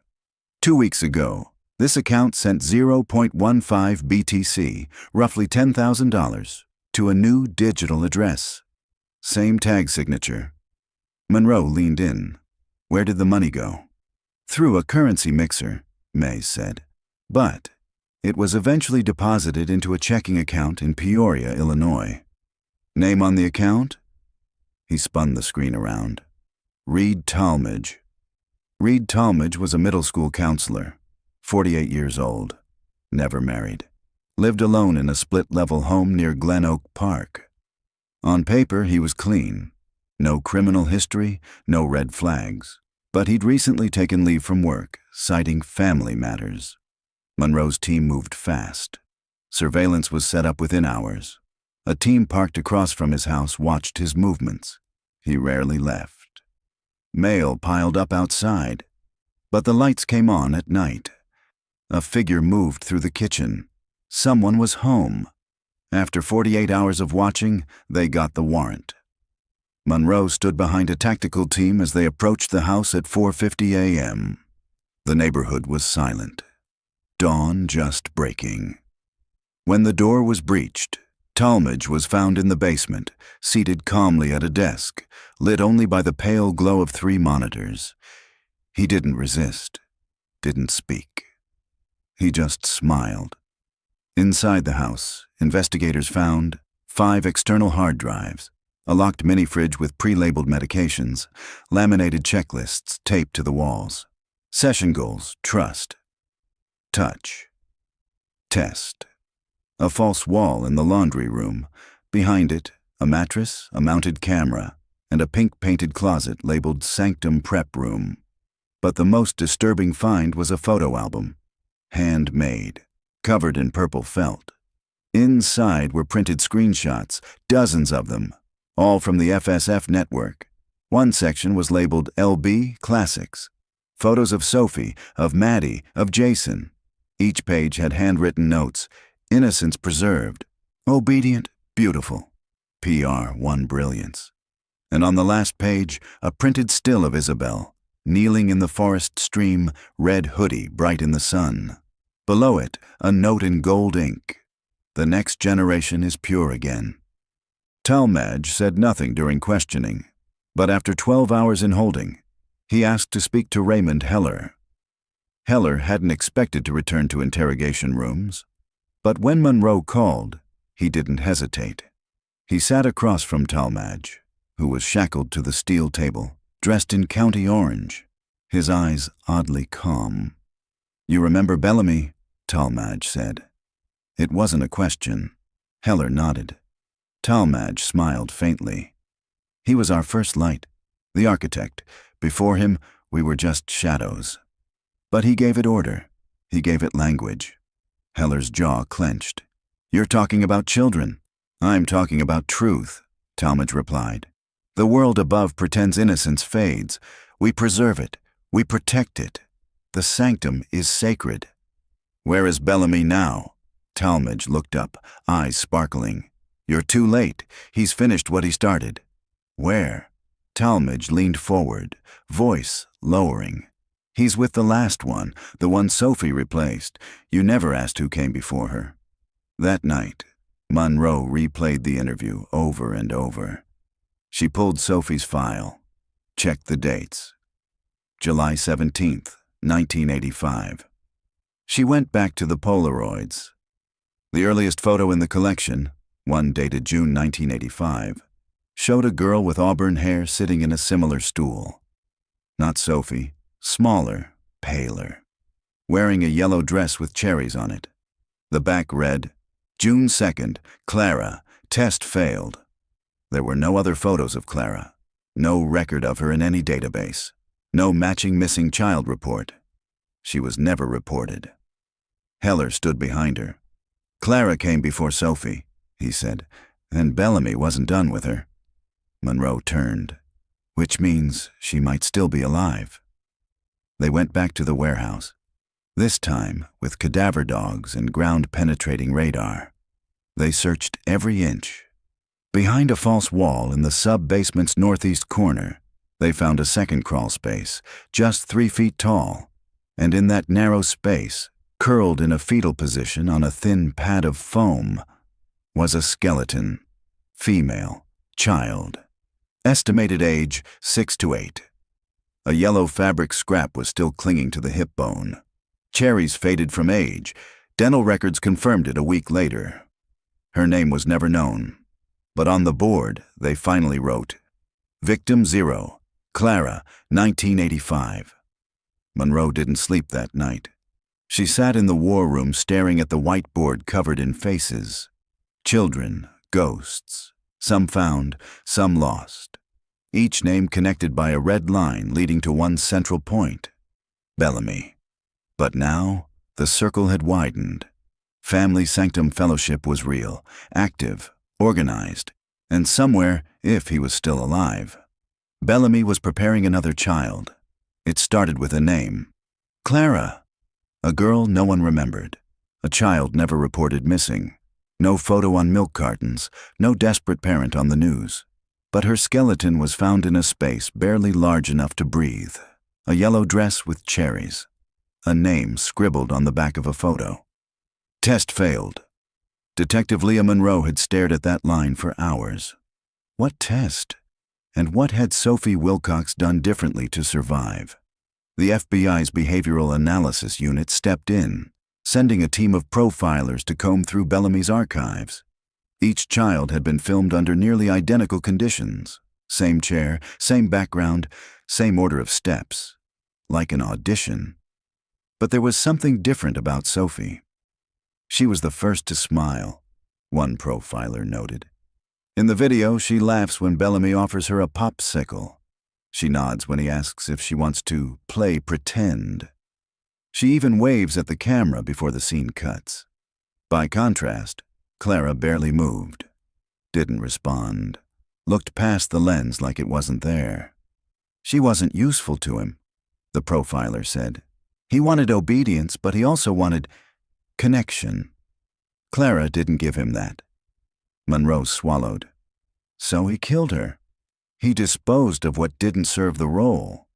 2 weeks ago, this account sent 0.15 BTC, roughly $10,000, to a new digital address. Same tag signature. Monroe leaned in. Where did the money go? Through a currency mixer, Mays said. But it was eventually deposited into a checking account in Peoria, Illinois. Name on the account? He spun the screen around. Reed Talmadge. Reed Talmadge was a middle school counselor, 48 years old, never married, lived alone in a split-level home near Glen Oak Park. On paper, he was clean. No criminal history, no red flags. But he'd recently taken leave from work, citing family matters. Monroe's team moved fast. Surveillance was set up within hours. A team parked across from his house watched his movements. He rarely left. Mail piled up outside, but the lights came on at night. A figure moved through the kitchen. Someone was home. After 48 hours of watching, they got the warrant. Monroe stood behind a tactical team as they approached the house at 4:50 a.m. The neighborhood was silent. Dawn just breaking. When the door was breached, Talmadge was found in the basement, seated calmly at a desk, lit only by the pale glow of 3 monitors. He didn't resist, didn't speak. He just smiled. Inside the house, investigators found 5 external hard drives, a locked mini-fridge with pre-labeled medications, laminated checklists taped to the walls. Session goals: trust, touch, test. A false wall in the laundry room. Behind it, a mattress, a mounted camera, and a pink-painted closet labeled Sanctum Prep Room. But the most disturbing find was a photo album, handmade, covered in purple felt. Inside were printed screenshots, dozens of them, all from the FSF network. One section was labeled LB Classics. Photos of Sophie, of Maddie, of Jason. Each page had handwritten notes. Innocence preserved. Obedient, beautiful. PR 1 brilliance. And on the last page, a printed still of Isabel, kneeling in the forest stream, red hoodie bright in the sun. Below it, a note in gold ink. The next generation is pure again. Talmadge said nothing during questioning, but after 12 hours in holding, he asked to speak to Raymond Heller. Heller hadn't expected to return to interrogation rooms, but when Monroe called, he didn't hesitate. He sat across from Talmadge, who was shackled to the steel table, dressed in county orange, his eyes oddly calm. "You remember Bellamy?" Talmadge said. It wasn't a question. Heller nodded. Talmadge smiled faintly. "He was our first light, the architect. Before him, we were just shadows. But he gave it order. He gave it language." Heller's jaw clenched. "You're talking about children." "I'm talking about truth," Talmadge replied. "The world above pretends innocence fades. We preserve it. We protect it. The sanctum is sacred." "Where is Bellamy now?" Talmadge looked up, eyes sparkling. "You're too late. He's finished what he started." "Where?" Talmadge leaned forward, voice lowering. "He's with the last one, the one Sophie replaced. You never asked who came before her." That night, Monroe replayed the interview over and over. She pulled Sophie's file, checked the dates. July 17th, 1985. She went back to the Polaroids. The earliest photo in the collection, one dated June 1985, showed a girl with auburn hair sitting in a similar stool. Not Sophie. Smaller, paler, wearing a yellow dress with cherries on it. The back read, "June 2nd, Clara, test failed." There were no other photos of Clara, no record of her in any database, no matching missing child report. She was never reported. Heller stood behind her. "Clara came before Sophie," he said, "and Bellamy wasn't done with her." Monroe turned, "Which means she might still be alive." They went back to the warehouse, this time with cadaver dogs and ground-penetrating radar. They searched every inch. Behind a false wall in the sub-basement's northeast corner, they found a second crawl space, just 3 feet tall, and in that narrow space, curled in a fetal position on a thin pad of foam, was a skeleton, female, child. Estimated age 6 to 8. A yellow fabric scrap was still clinging to the hip bone. Cherries faded from age. Dental records confirmed it a week later. Her name was never known, but on the board they finally wrote, "Victim 0, Clara, 1985. Monroe didn't sleep that night. She sat in the war room staring at the whiteboard covered in faces. Children, ghosts, some found, some lost. Each name connected by a red line leading to one central point, Bellamy. But now, the circle had widened. Family Sanctum Fellowship was real, active, organized, and somewhere, if he was still alive. Bellamy was preparing another child. It started with a name. Clara. A girl no one remembered. A child never reported missing. No photo on milk cartons, no desperate parent on the news. But her skeleton was found in a space barely large enough to breathe. A yellow dress with cherries. A name scribbled on the back of a photo. Test failed. Detective Leah Monroe had stared at that line for hours. What test? And what had Sophie Wilcox done differently to survive? The FBI's Behavioral Analysis Unit stepped in, sending a team of profilers to comb through Bellamy's archives. Each child had been filmed under nearly identical conditions. Same chair, same background, same order of steps. Like an audition. But there was something different about Sophie. She was the first to smile, one profiler noted. In the video, she laughs when Bellamy offers her a popsicle. She nods when he asks if she wants to play pretend. She even waves at the camera before the scene cuts. By contrast, Clara barely moved, didn't respond, looked past the lens like it wasn't there. She wasn't useful to him, the profiler said. He wanted obedience, but he also wanted connection. Clara didn't give him that. Monroe swallowed. So he killed her. He disposed of what didn't serve the role.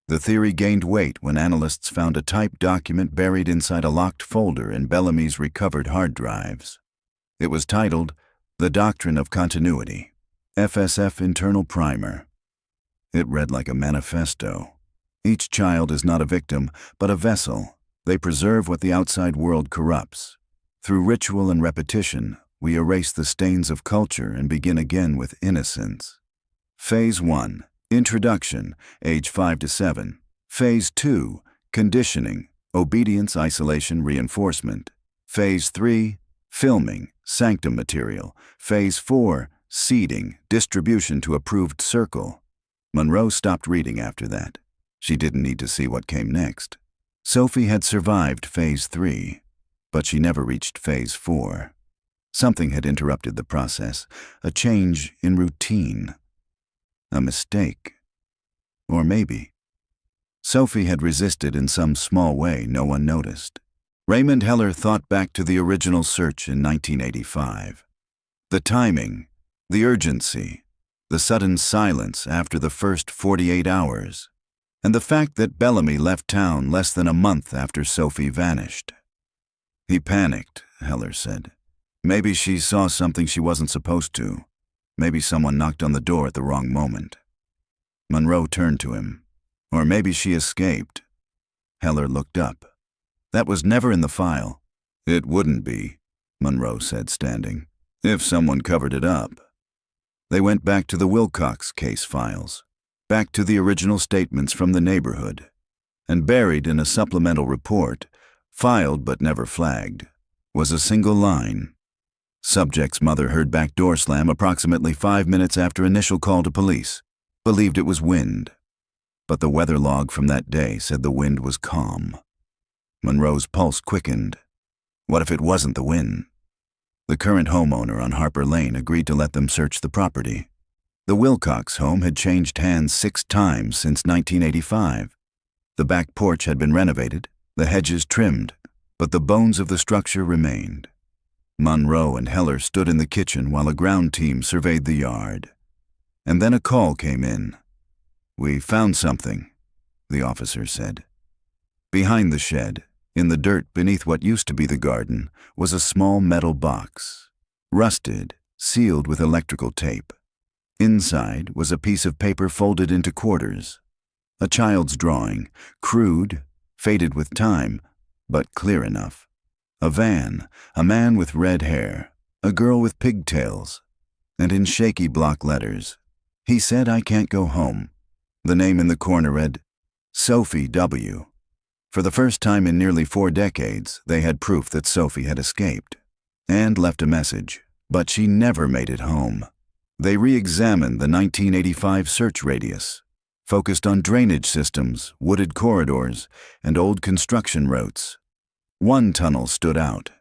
The theory gained weight when analysts found a typed document buried inside a locked folder in Bellamy's recovered hard drives. It was titled, The Doctrine of Continuity, FSF Internal Primer. It read like a manifesto. Each child is not a victim, but a vessel. They preserve what the outside world corrupts. Through ritual and repetition, we erase the stains of culture and begin again with innocence. Phase 1, Introduction, age 5 to 7. Phase 2, Conditioning, Obedience, Isolation, Reinforcement. Phase 3, Filming, Sanctum Material. Phase 4, Seeding, Distribution to Approved Circle. Monroe stopped reading after that. She didn't need to see what came next. Sophie had survived Phase 3, but she never reached Phase 4. Something had interrupted the process, a change in routine. A mistake. Or maybe. Sophie had resisted in some small way no one noticed. Raymond Heller thought back to the original search in 1985. The timing, the urgency, the sudden silence after the first 48 hours, and the fact that Bellamy left town less than a month after Sophie vanished. He panicked, Heller said. Maybe she saw something she wasn't supposed to. Maybe someone knocked on the door at the wrong moment. Monroe turned to him. Or maybe she escaped. Heller looked up. That was never in the file. It wouldn't be, Monroe said, standing, if someone covered it up. They went back to the Wilcox case files, back to the original statements from the neighborhood, and buried in a supplemental report, filed but never flagged, was a single line. Subject's mother heard back door slam approximately 5 minutes after initial call to police. Believed it was wind. But the weather log from that day said the wind was calm. Monroe's pulse quickened. What if it wasn't the wind? The current homeowner on Harper Lane agreed to let them search the property. The Wilcox home had changed hands 6 times since 1985. The back porch had been renovated, the hedges trimmed, but the bones of the structure remained. Monroe and Heller stood in the kitchen while a ground team surveyed the yard. And then a call came in. We found something, the officer said. Behind the shed, in the dirt beneath what used to be the garden, was a small metal box, rusted, sealed with electrical tape. Inside was a piece of paper folded into quarters. A child's drawing, crude, faded with time, but clear enough. A van, a man with red hair, a girl with pigtails, and in shaky block letters, he said, I can't go home. The name in the corner read, Sophie W. For the first time in nearly 4 decades, they had proof that Sophie had escaped, and left a message, but she never made it home. They re-examined the 1985 search radius, focused on drainage systems, wooded corridors, and old construction routes. One tunnel stood out,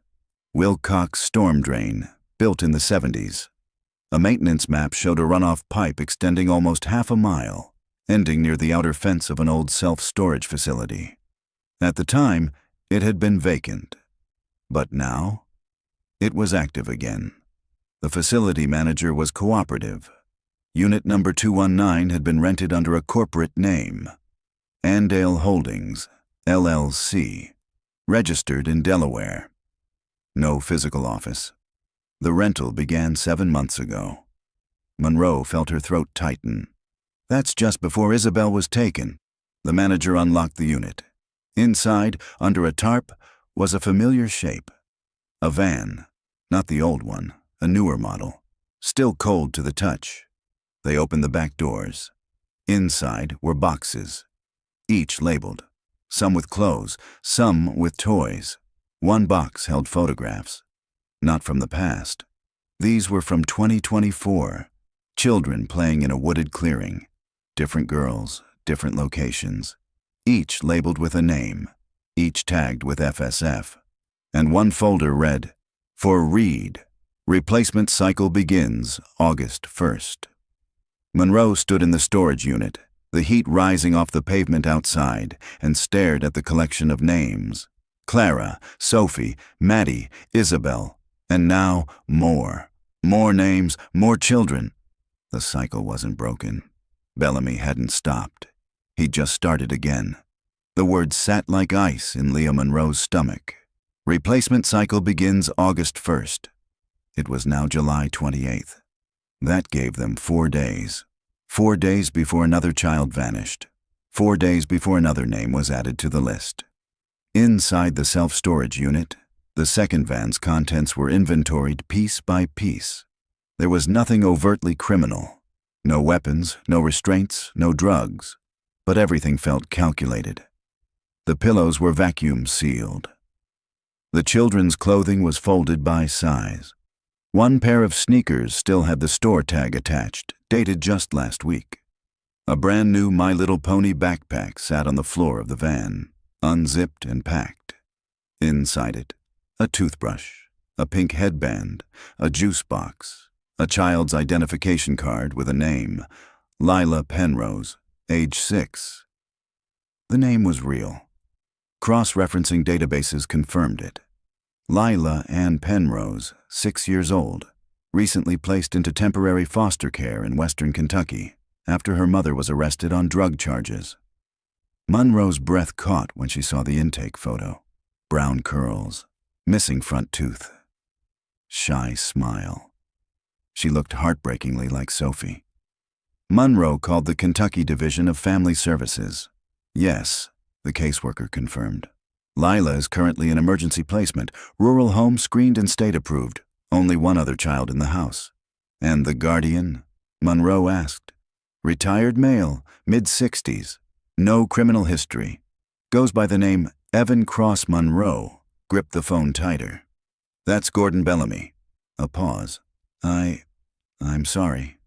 Wilcox Storm Drain, built in the 70s. A maintenance map showed a runoff pipe extending almost half a mile, ending near the outer fence of an old self-storage facility. At the time, it had been vacant. But now? It was active again. The facility manager was cooperative. Unit number 219 had been rented under a corporate name, Andale Holdings, LLC, registered in Delaware. No physical office. The rental began 7 months ago. Monroe felt her throat tighten. That's just before Isabel was taken. The manager unlocked the unit. Inside, under a tarp, was a familiar shape. A van, not the old one, a newer model, still cold to the touch. They opened the back doors. Inside were boxes, each labeled, some with clothes, some with toys. One box held photographs, not from the past. These were from 2024, children playing in a wooded clearing. Different girls, different locations, each labeled with a name, each tagged with FSF. And one folder read, "For Reed, replacement cycle begins August 1st. Monroe stood in the storage unit, the heat rising off the pavement outside, and stared at the collection of names. Clara, Sophie, Maddie, Isabel, and now more. More names, more children. The cycle wasn't broken. Bellamy hadn't stopped. He'd just started again. The words sat like ice in Leah Monroe's stomach. Replacement cycle begins August 1st. It was now July 28th. That gave them 4 days. 4 days before another child vanished. 4 days before another name was added to the list. Inside the self-storage unit, the second van's contents were inventoried piece by piece. There was nothing overtly criminal. No weapons, no restraints, no drugs. But everything felt calculated. The pillows were vacuum sealed. The children's clothing was folded by size. One pair of sneakers still had the store tag attached, dated just last week. A brand new My Little Pony backpack sat on the floor of the van, unzipped and packed. Inside it, a toothbrush, a pink headband, a juice box, a child's identification card with a name, Lila Penrose, age 6. The name was real. Cross-referencing databases confirmed it. Lila Ann Penrose, 6 years old, recently placed into temporary foster care in western Kentucky after her mother was arrested on drug charges. Monroe's breath caught when she saw the intake photo. Brown curls, missing front tooth. Shy smile. She looked heartbreakingly like Sophie. Monroe called the Kentucky Division of Family Services. Yes, the caseworker confirmed. Lila is currently in emergency placement, rural home screened and state approved. Only one other child in the house. And the guardian? Monroe asked. Retired male, mid-60s. No criminal history. Goes by the name Evan Cross Monroe. Gripped the phone tighter. That's Gordon Bellamy. A pause. I'm sorry.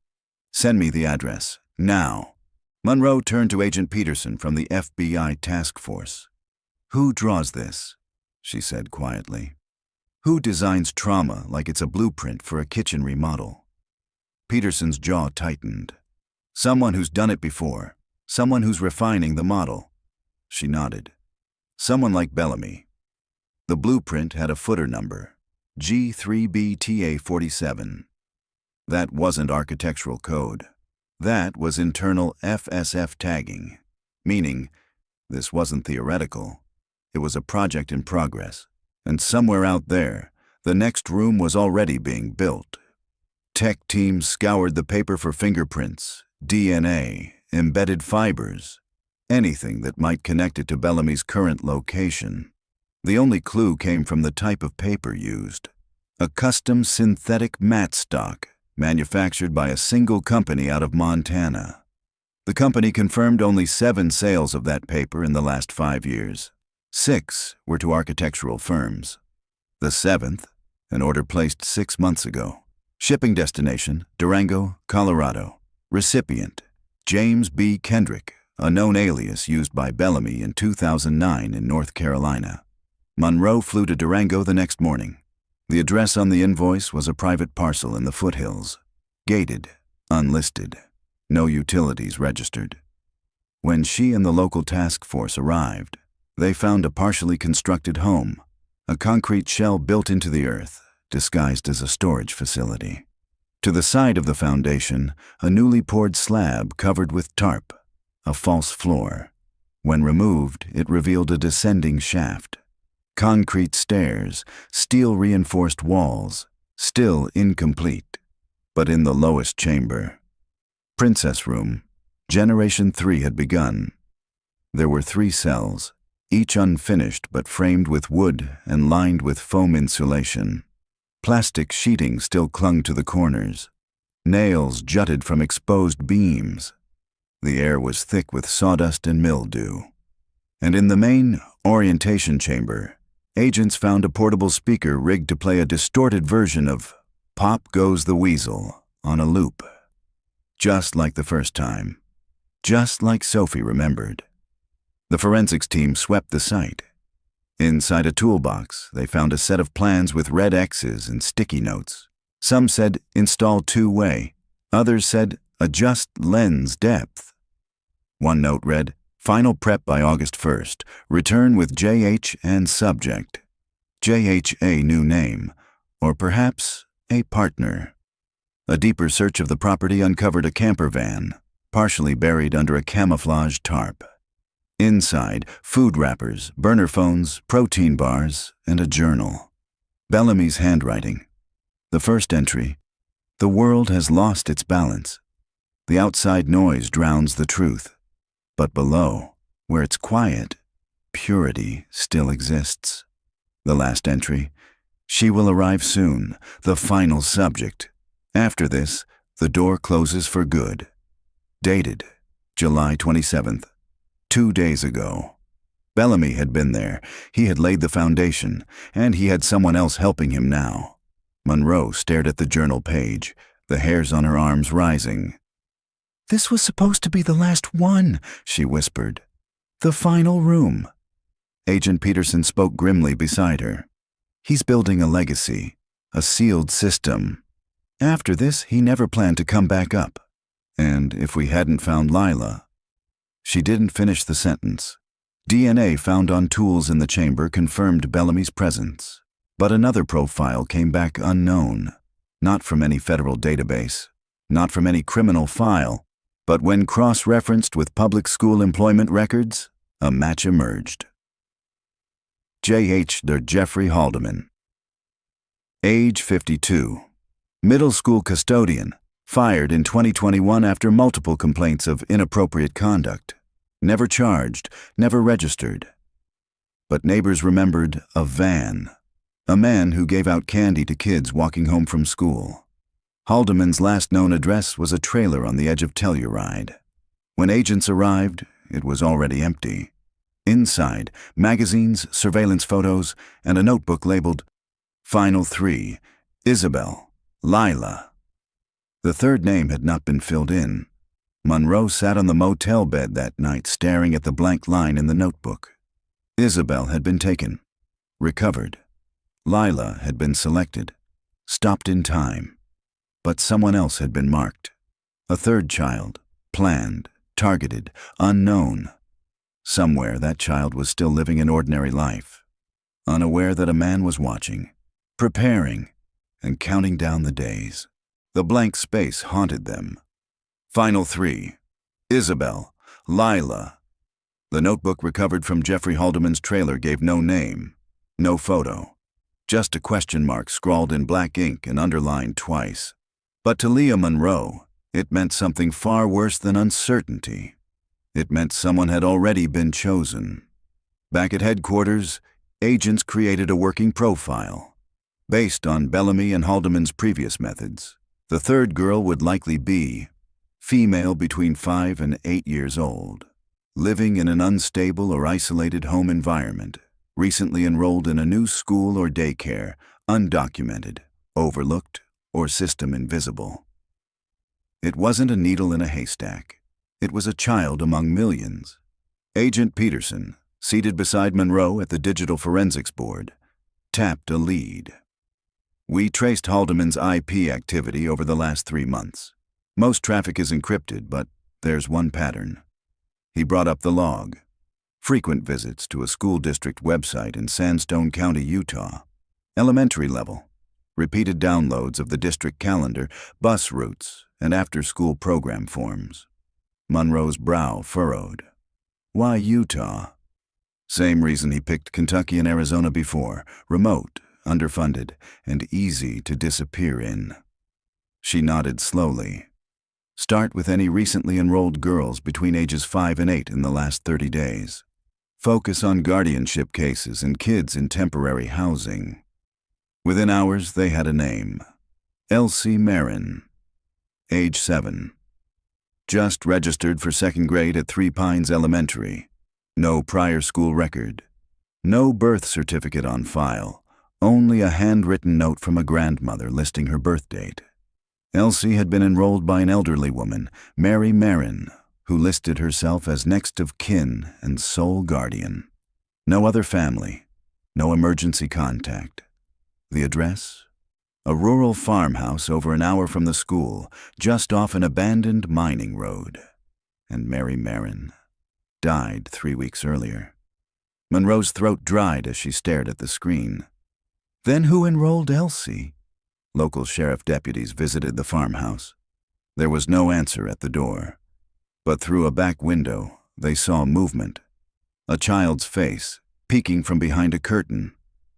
Send me the address. Now. Monroe turned to Agent Peterson from the FBI task force. Who draws this? She said quietly. Who designs trauma like it's a blueprint for a kitchen remodel? Peterson's jaw tightened. Someone who's done it before. Someone who's refining the model. She nodded. Someone like Bellamy. The blueprint had a footer number, G3BTA47. That wasn't architectural code. That was internal FSF tagging, meaning this wasn't theoretical. It was a project in progress, and somewhere out there, the next room was already being built. Tech teams scoured the paper for fingerprints, DNA, embedded fibers, anything that might connect it to Bellamy's current location. The only clue came from the type of paper used, a custom synthetic mat stock manufactured by a single company out of Montana. The company confirmed only 7 sales of that paper in the last 5 years. 6 were to architectural firms. The 7th, an order placed 6 months ago. Shipping destination, Durango, Colorado. Recipient, James B. Kendrick, a known alias used by Bellamy in 2009 in North Carolina. Monroe flew to Durango the next morning. The address on the invoice was a private parcel in the foothills. Gated, unlisted, no utilities registered. When she and the local task force arrived, they found a partially constructed home, a concrete shell built into the earth, disguised as a storage facility. To the side of the foundation, a newly poured slab covered with tarp, a false floor. When removed, it revealed a descending shaft. Concrete stairs, steel-reinforced walls, still incomplete. But in the lowest chamber, Princess Room, Generation 3 had begun. There were 3 cells, each unfinished but framed with wood and lined with foam insulation. Plastic sheeting still clung to the corners. Nails jutted from exposed beams. The air was thick with sawdust and mildew. And in the main orientation chamber, agents found a portable speaker rigged to play a distorted version of "Pop Goes the Weasel" on a loop. Just like the first time. Just like Sophie remembered. The forensics team swept the site. Inside a toolbox, they found a set of plans with red X's and sticky notes. Some said "install two-way," others said "adjust lens depth." One note read, "Final prep by August 1st. Return with JH and subject." JH a new name, or perhaps a partner. A deeper search of the property uncovered a camper van, partially buried under a camouflage tarp. Inside, food wrappers, burner phones, protein bars, and a journal. Bellamy's handwriting. The first entry, "The world has lost its balance. The outside noise drowns the truth. But below, where it's quiet, purity still exists." The last entry, "She will arrive soon, the final subject. After this, the door closes for good." Dated July 27th. 2 days ago. Bellamy had been there. He had laid the foundation, and he had someone else helping him now. Monroe stared at the journal page, the hairs on her arms rising. "This was supposed to be the last one," she whispered. "The final room." Agent Peterson spoke grimly beside her. "He's building a legacy, a sealed system. After this, he never planned to come back up. And if we hadn't found Lila..." She didn't finish the sentence. DNA found on tools in the chamber confirmed Bellamy's presence. But another profile came back unknown. Not from any federal database. Not from any criminal file. But when cross-referenced with public school employment records, a match emerged. J.H. Jeffrey Haldeman. Age 52. Middle school custodian. Fired in 2021 after multiple complaints of inappropriate conduct. Never charged, never registered. But neighbors remembered a van. A man who gave out candy to kids walking home from school. Haldeman's last known address was a trailer on the edge of Telluride. When agents arrived, it was already empty. Inside, magazines, surveillance photos, and a notebook labeled Final 3, Isabel, Lila. The third name had not been filled in. Monroe sat on the motel bed that night staring at the blank line in the notebook. Isabel had been taken, recovered. Lila had been selected, stopped in time. But someone else had been marked. A third child, planned, targeted, unknown. Somewhere that child was still living an ordinary life, unaware that a man was watching, preparing, and counting down the days. The blank space haunted them. Final 3. Isabel, Lila. The notebook recovered from Jeffrey Haldeman's trailer gave no name, no photo. Just a question mark scrawled in black ink and underlined twice. But to Leah Monroe, it meant something far worse than uncertainty. It meant someone had already been chosen. Back at headquarters, agents created a working profile. Based on Bellamy and Haldeman's previous methods, the third girl would likely be female between 5 and 8 years old, living in an unstable or isolated home environment, recently enrolled in a new school or daycare, undocumented, overlooked, or system invisible. It wasn't a needle in a haystack. It was a child among millions. Agent Peterson, seated beside Monroe at the Digital Forensics Board, tapped a lead. "We traced Haldeman's IP activity over the last 3 months. Most traffic is encrypted, but there's one pattern." He brought up the log. Frequent visits to a school district website in Sandstone County, Utah. Elementary level. repeated downloads of the district calendar, bus routes, and after-school program forms. Monroe's brow furrowed. Why Utah? Same reason he picked Kentucky and Arizona before: remote, underfunded, and easy to disappear in. She nodded slowly. Start with any recently enrolled girls between ages 5 and 8 in the last 30 days. Focus on guardianship cases and kids in temporary housing. Within hours, they had a name: Elsie Marin, age 7. Just registered for 2nd grade at Three Pines Elementary. No prior school record. No birth certificate on file. Only a handwritten note from a grandmother listing her birth date. Elsie had been enrolled by an elderly woman, Mary Marin, who listed herself as next of kin and sole guardian. No other family. No emergency contact. The address? A rural farmhouse over an hour from the school, just off an abandoned mining road. And Mary Marin died 3 weeks earlier. Monroe's throat dried as she stared at the screen. Then who enrolled Elsie? Local sheriff deputies visited the farmhouse. There was no answer at the door. But through a back window, they saw movement. A child's face, peeking from behind a curtain,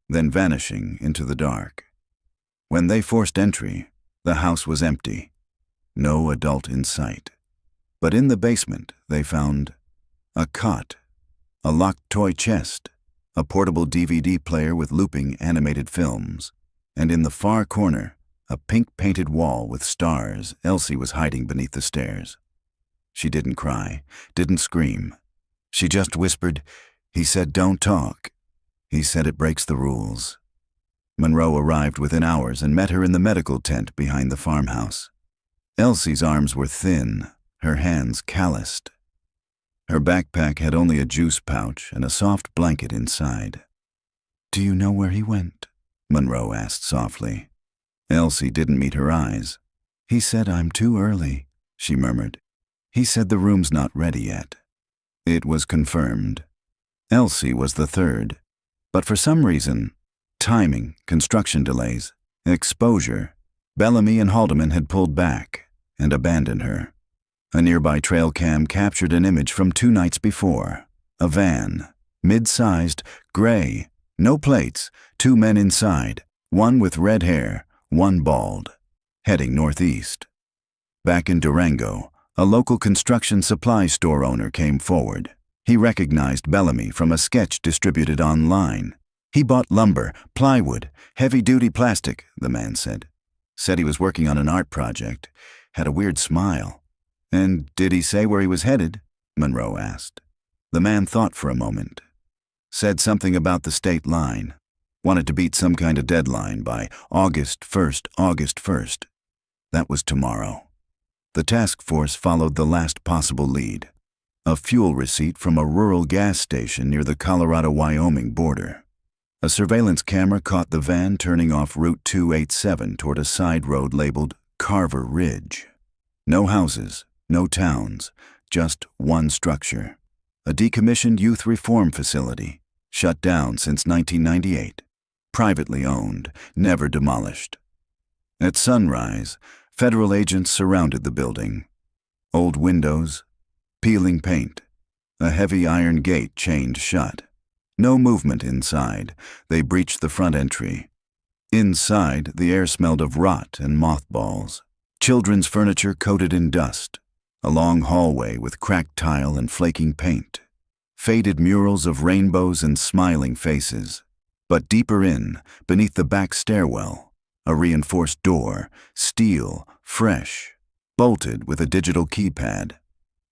then vanishing into the dark. When they forced entry, the house was empty. No adult in sight. But in the basement, they found a cot, a locked toy chest, a portable DVD player with looping animated films, and in the far corner, a pink-painted wall with stars. Elsie was hiding beneath the stairs. She didn't cry, didn't scream. She just whispered, "He said don't talk. He said it breaks the rules." Monroe arrived within hours and met her in the medical tent behind the farmhouse. Elsie's arms were thin, her hands calloused. Her backpack had only a juice pouch and a soft blanket inside. "Do you know where he went?" Monroe asked softly. Elsie didn't meet her eyes. "He said I'm too early," she murmured. "He said the room's not ready yet." It was confirmed. Elsie was the third. But for some reason, timing, construction delays, exposure, Bellamy and Haldeman had pulled back and abandoned her. A nearby trail cam captured an image from 2 nights before. A van, mid-sized, gray, no plates, 2 men inside, one with red hair, one bald, heading northeast. Back in Durango, a local construction supply store owner came forward. He recognized Bellamy from a sketch distributed online. He bought lumber, plywood, heavy-duty plastic, the man said. Said he was working on an art project. Had a weird smile. "And did he say where he was headed?" Monroe asked. The man thought for a moment. Said something about the state line. Wanted to beat some kind of deadline by August 1st. That was tomorrow. The task force followed the last possible lead. A fuel receipt from a rural gas station near the Colorado-Wyoming border. A surveillance camera caught the van turning off Route 287 toward a side road labeled Carver Ridge. No houses, no towns, just one structure. A decommissioned youth reform facility, shut down since 1998. Privately owned, never demolished. At sunrise, federal agents surrounded the building. Old windows, peeling paint, a heavy iron gate chained shut. No movement inside. They breached the front entry. Inside, the air smelled of rot and mothballs. Children's furniture coated in dust. A long hallway with cracked tile and flaking paint. Faded murals of rainbows and smiling faces. But deeper in, beneath the back stairwell, a reinforced door, steel, fresh, bolted with a digital keypad.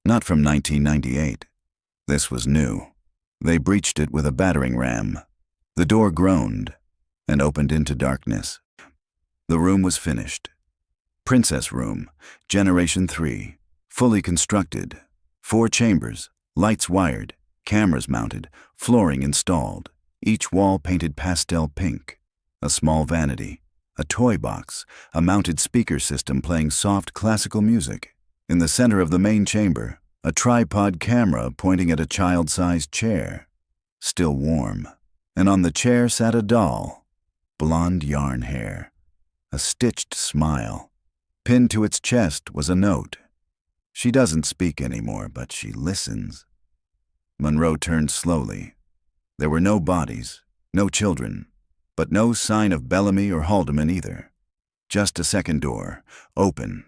Not from 1998. This was new. They breached it with a battering ram. The door groaned and opened into darkness. The room was finished. Princess room, Generation 3, fully constructed. 4 chambers, lights wired, cameras mounted, flooring installed. Each wall painted pastel pink. A small vanity, a toy box, a mounted speaker system playing soft classical music. In the center of the main chamber, a tripod camera pointing at a child-sized chair, still warm. And on the chair sat a doll, blonde yarn hair, a stitched smile. Pinned to its chest was a note. She doesn't speak anymore, but she listens. Monroe turned slowly. There were no bodies, no children, but no sign of Bellamy or Haldeman either. Just a second door, open,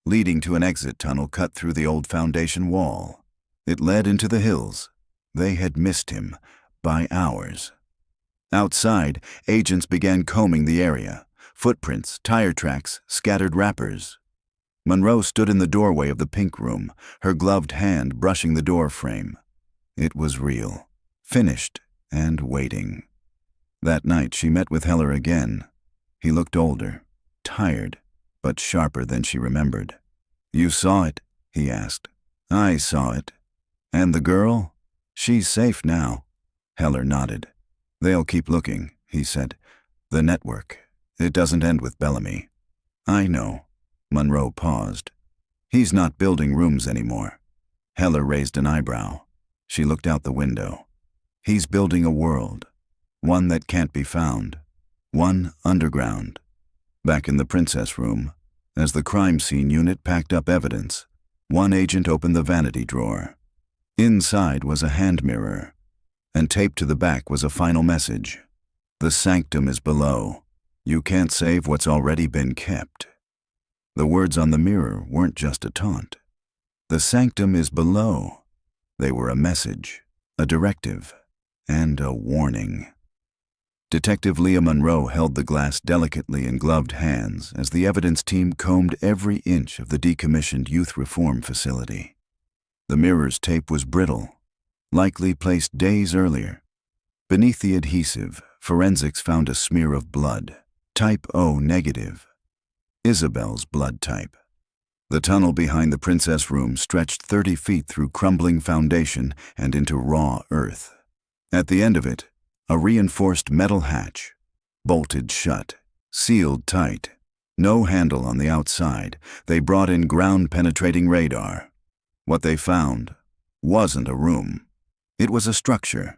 leading to an exit tunnel cut through the old foundation wall. It led into the hills. They had missed him by hours. Outside, agents began combing the area. Footprints, tire tracks, scattered wrappers. Monroe stood in the doorway of the pink room, her gloved hand brushing the door frame. It was real, finished, and waiting. That night she met with Heller again. He looked older, tired, but sharper than she remembered. "You saw it?" he asked. "I saw it." "And the girl? She's safe now." Heller nodded. "They'll keep looking," he said. "The network. It doesn't end with Bellamy." "I know." Monroe paused. "He's not building rooms anymore." Heller raised an eyebrow. She looked out the window. "He's building a world. One that can't be found. One underground." Back in the princess room, as the crime scene unit packed up evidence, one agent opened the vanity drawer. Inside was a hand mirror, and taped to the back was a final message. "The sanctum is below. You can't save what's already been kept." The words on the mirror weren't just a taunt. The sanctum is below. They were a message, a directive, and a warning. Detective Leah Monroe held the glass delicately in gloved hands as the evidence team combed every inch of the decommissioned youth reform facility. The mirror's tape was brittle, likely placed days earlier. Beneath the adhesive, forensics found a smear of blood, type O negative, Isabel's blood type. The tunnel behind the princess room stretched 30 feet through crumbling foundation and into raw earth. At the end of it, a reinforced metal hatch, bolted shut, sealed tight. No handle on the outside. They brought in ground-penetrating radar. What they found wasn't a room. It was a structure,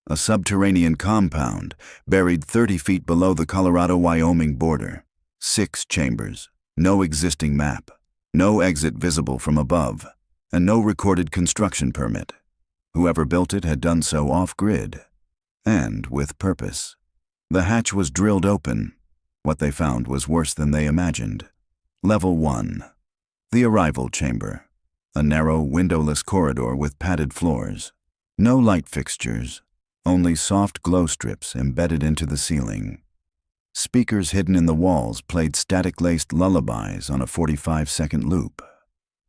a subterranean compound buried 30 feet below the Colorado-Wyoming border. 6 chambers, no existing map, no exit visible from above, and no recorded construction permit. Whoever built it had done so off-grid, and with purpose. The hatch was drilled open. What they found was worse than they imagined. Level 1. The arrival chamber. A narrow, windowless corridor with padded floors. No light fixtures, only soft glow strips embedded into the ceiling. Speakers hidden in the walls played static-laced lullabies on a 45-second loop.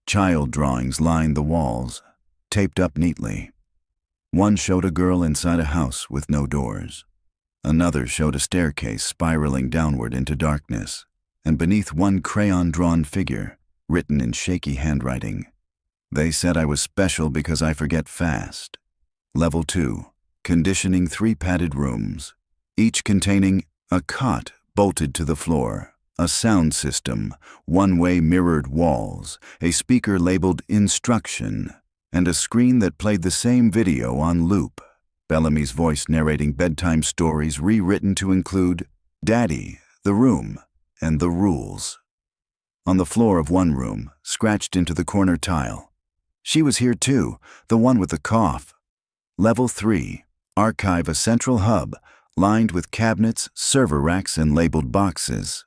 Child drawings lined the walls, taped up neatly. One showed a girl inside a house with no doors. Another showed a staircase spiraling downward into darkness, and beneath one crayon-drawn figure, written in shaky handwriting. "They said I was special because I forget fast." Level 2. Conditioning 3 padded rooms, each containing a cot bolted to the floor, a sound system, one-way mirrored walls, a speaker labeled Instruction, and a screen that played the same video on loop. Bellamy's voice narrating bedtime stories rewritten to include Daddy, the room, and the rules. On the floor of one room, scratched into the corner tile. "She was here too, the one with the cough." Level 3. Archive a central hub, lined with cabinets, server racks, and labeled boxes.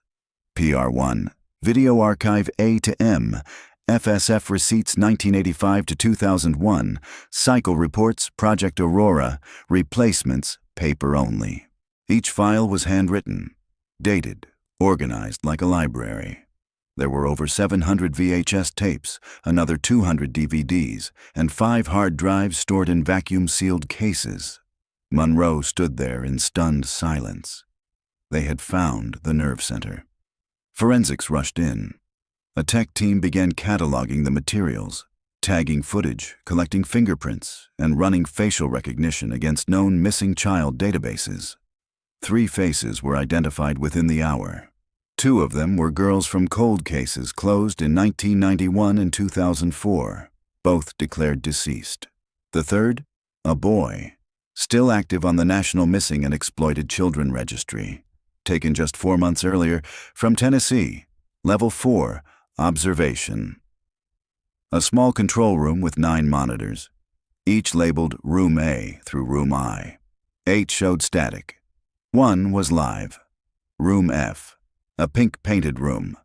PR1. Video Archive A to M. FSF Receipts 1985 to 2001. Cycle Reports, Project Aurora. Replacements, paper only. Each file was handwritten, dated, organized like a library. There were over 700 VHS tapes, another 200 DVDs, and 5 hard drives stored in vacuum-sealed cases. Monroe stood there in stunned silence. They had found the nerve center. Forensics rushed in. A tech team began cataloging the materials, tagging footage, collecting fingerprints, and running facial recognition against known missing child databases. 3 faces were identified within the hour. 2 of them were girls from cold cases closed in 1991 and 2004, both declared deceased. The third, a boy, still active on the National Missing and Exploited Children Registry. taken just 4 months earlier from Tennessee. Level 4, observation. A small control room with 9 monitors, each labeled Room A through Room I. 8 showed static. 1 was live. Room F, a pink-painted room.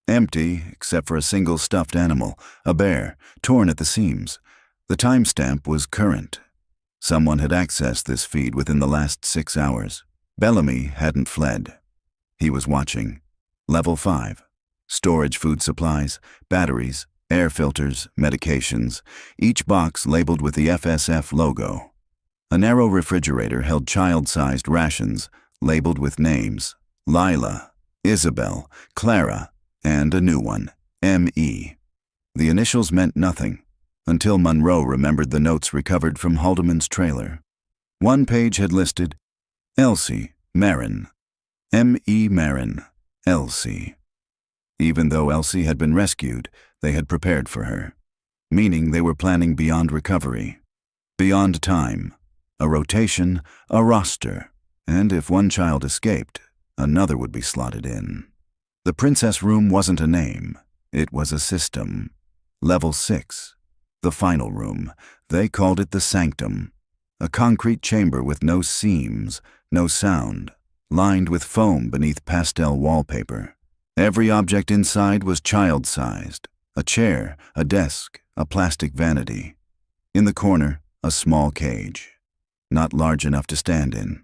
Empty, except for a single stuffed animal, a bear, torn at the seams. The timestamp was current. Someone had accessed this feed within the last 6 hours. Bellamy hadn't fled. He was watching. Level 5. Storage food supplies, batteries, air filters, medications, each box labeled with the FSF logo. A narrow refrigerator held child-sized rations, labeled with names: Lila, Isabel, Clara, and a new one, M.E. The initials meant nothing, until Monroe remembered the notes recovered from Haldeman's trailer. One page had listed, Elsie, Marin, M.E. Marin, Elsie. Even though Elsie had been rescued, they had prepared for her, meaning they were planning beyond recovery, beyond time, a rotation, a roster, and if one child escaped, another would be slotted in. The princess room wasn't a name, it was a system. Level 6, the final room. They called it the sanctum, a concrete chamber with no seams, no sound, lined with foam beneath pastel wallpaper. Every object inside was child-sized: a chair, a desk, a plastic vanity. In the corner, a small cage, not large enough to stand in,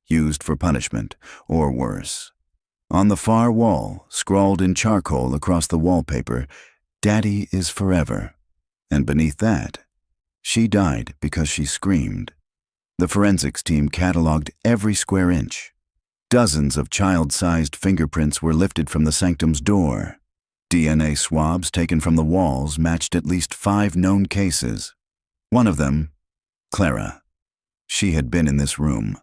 used for punishment, or worse. On the far wall, scrawled in charcoal across the wallpaper, "Daddy is forever." And beneath that, "She died because she screamed." The forensics team cataloged every square inch. Dozens of child-sized fingerprints were lifted from the sanctum's door. DNA swabs taken from the walls matched at least 5 known cases. One of them, Clara. She had been in this room,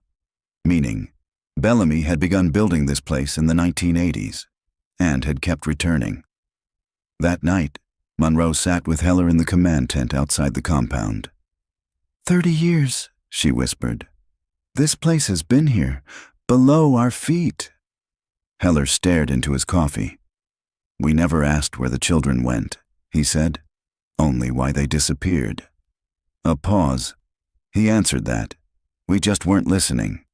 meaning Bellamy had begun building this place in the 1980s and had kept returning. That night, Monroe sat with Heller in the command tent outside the compound. 30 years, she whispered. This place has been here, below our feet. Heller stared into his coffee. We never asked where the children went, he said, only why they disappeared. A pause. He answered that. We just weren't listening.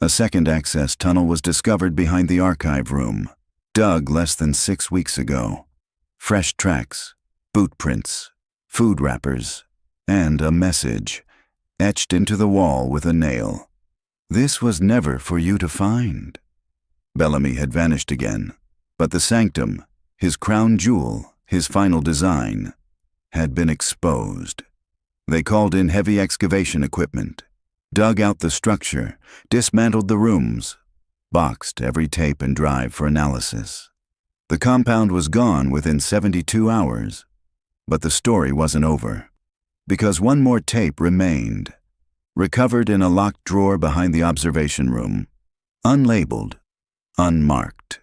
A second access tunnel was discovered behind the archive room, dug less than 6 weeks ago. Fresh tracks, boot prints, food wrappers, and a message, etched into the wall with a nail. This was never for you to find. Bellamy had vanished again, but the sanctum, his crown jewel, his final design, had been exposed. They called in heavy excavation equipment, dug out the structure, dismantled the rooms, boxed every tape and drive for analysis. The compound was gone within 72 hours, but the story wasn't over, because one more tape remained, recovered in a locked drawer behind the observation room, unlabeled, unmarked,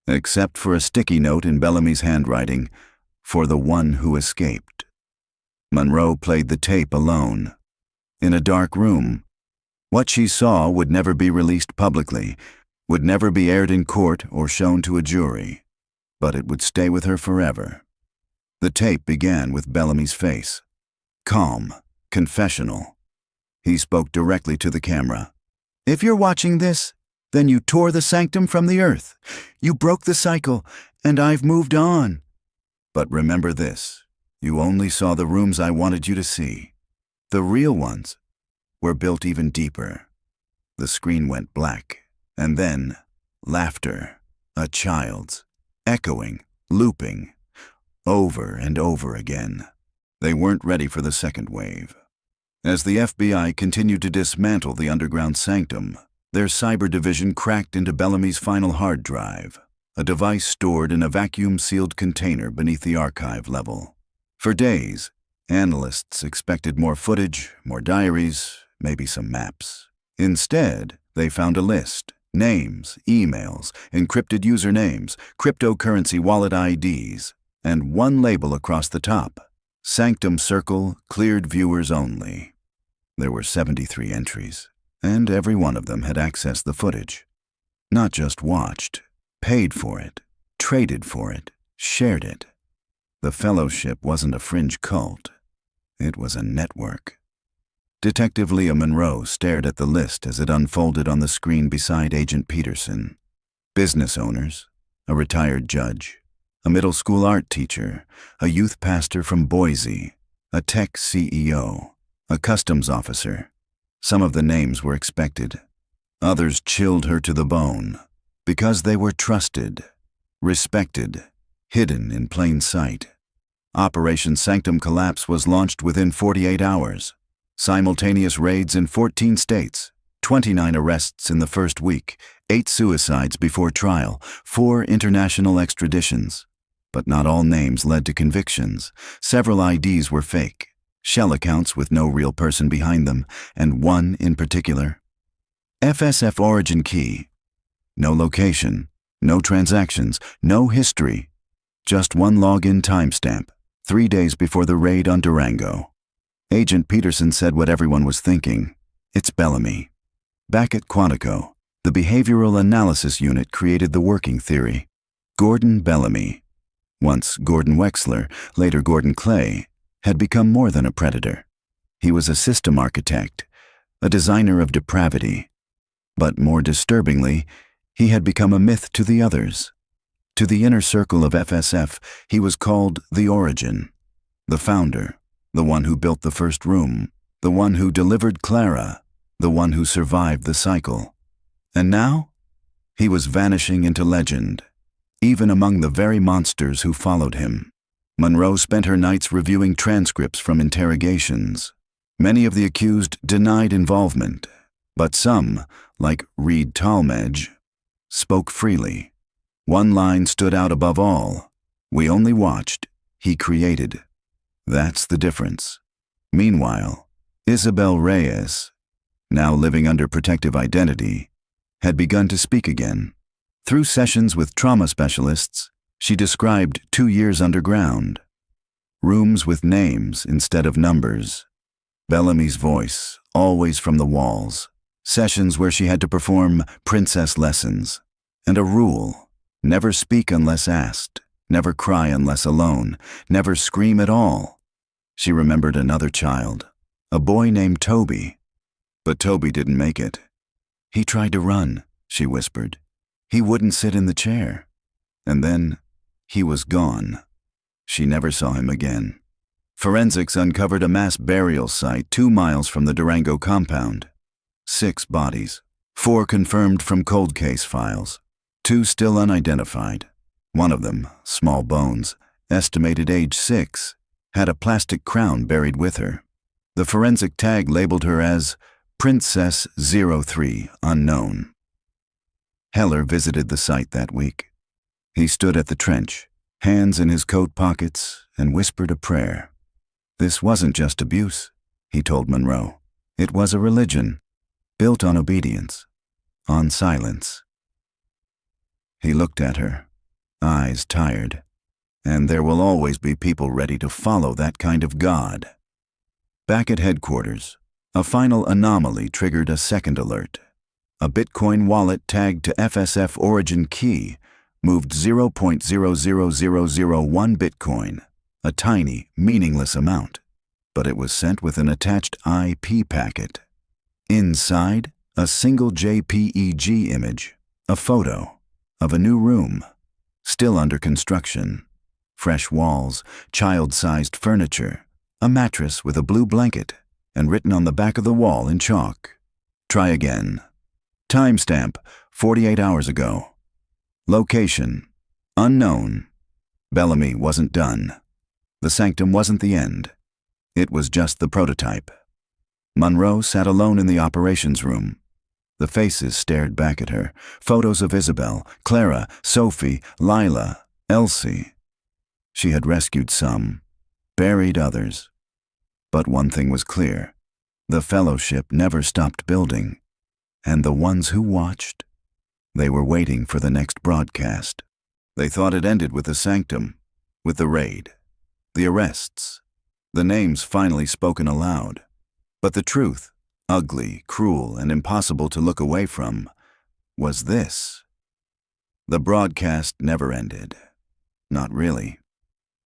except for a sticky note in Bellamy's handwriting, for the one who escaped. Monroe played the tape alone, in a dark room. What she saw would never be released publicly, would never be aired in court or shown to a jury, but it would stay with her forever. The tape began with Bellamy's face, calm, confessional. He spoke directly to the camera. If you're watching this, then you tore the sanctum from the earth. You broke the cycle, and I've moved on. But remember this, you only saw the rooms I wanted you to see. The real ones were built even deeper. The screen went black, and then laughter, a child's, echoing, looping, over and over again. They weren't ready for the second wave. As the FBI continued to dismantle the underground sanctum, their cyber division cracked into Bellamy's final hard drive, a device stored in a vacuum-sealed container beneath the archive level. For days, analysts expected more footage, more diaries, maybe some maps. Instead, they found a list, names, emails, encrypted usernames, cryptocurrency wallet IDs, and one label across the top, Sanctum Circle, cleared viewers only. There were 73 entries, and every one of them had accessed the footage. Not just watched, paid for it, traded for it, shared it. The fellowship wasn't a fringe cult. It was a network. Detective Leah Monroe stared at the list as it unfolded on the screen beside Agent Peterson. Business owners, a retired judge, a middle school art teacher, a youth pastor from Boise, a tech CEO, a customs officer. Some of the names were expected. Others chilled her to the bone because they were trusted, respected, hidden in plain sight. Operation Sanctum Collapse was launched within 48 hours. Simultaneous raids in 14 states, 29 arrests in the first week, 8 suicides before trial, 4 international extraditions. But not all names led to convictions. Several IDs were fake, shell accounts with no real person behind them, and one in particular. FSF origin key. No location, no transactions, no history. Just one login timestamp, 3 days before the raid on Durango. Agent Peterson said what everyone was thinking. It's Bellamy. Back at Quantico, the Behavioral Analysis Unit created the working theory. Gordon Bellamy, once Gordon Wexler, later Gordon Clay, had become more than a predator. He was a system architect, a designer of depravity. But more disturbingly, he had become a myth to the others. To the inner circle of FSF, he was called the Origin, the founder, the one who built the first room, the one who delivered Clara, the one who survived the cycle. And now, he was vanishing into legend, even among the very monsters who followed him. Monroe spent her nights reviewing transcripts from interrogations. Many of the accused denied involvement, but some, like Reed Talmadge, spoke freely. One line stood out above all. We only watched, he created. That's the difference. Meanwhile, Isabel Reyes, now living under protective identity, had begun to speak again. Through sessions with trauma specialists, she described 2 years underground. Rooms with names instead of numbers. Bellamy's voice, always from the walls. Sessions where she had to perform princess lessons. And a rule: never speak unless asked, never cry unless alone, never scream at all. She remembered another child, a boy named Toby. But Toby didn't make it. He tried to run, she whispered. He wouldn't sit in the chair. And then, he was gone. She never saw him again. Forensics uncovered a mass burial site 2 miles from the Durango compound. 6 bodies, 4 confirmed from cold case files, 2 still unidentified. One of them, Small Bones, estimated age 6, had a plastic crown buried with her. The forensic tag labeled her as Princess 03, unknown. Heller visited the site that week. He stood at the trench, hands in his coat pockets, and whispered a prayer. This wasn't just abuse, he told Monroe. It was a religion, built on obedience, on silence. He looked at her, eyes tired. And there will always be people ready to follow that kind of God. Back at headquarters, a final anomaly triggered a second alert. A Bitcoin wallet tagged to FSF origin key moved 0.00001 Bitcoin, a tiny, meaningless amount. But it was sent with an attached IP packet. Inside, a single JPEG image, a photo of a new room, still under construction. Fresh walls, child-sized furniture, a mattress with a blue blanket, and written on the back of the wall in chalk. Try again. Timestamp, 48 hours ago. Location, unknown. Bellamy wasn't done. The sanctum wasn't the end. It was just the prototype. Monroe sat alone in the operations room. The faces stared back at her. Photos of Isabel, Clara, Sophie, Lila, Elsie. She had rescued some, buried others. But one thing was clear. The fellowship never stopped building. And the ones who watched, they were waiting for the next broadcast. They thought it ended with the sanctum, with the raid, the arrests, the names finally spoken aloud. But the truth, ugly, cruel, and impossible to look away from, was this. The broadcast never ended. Not really.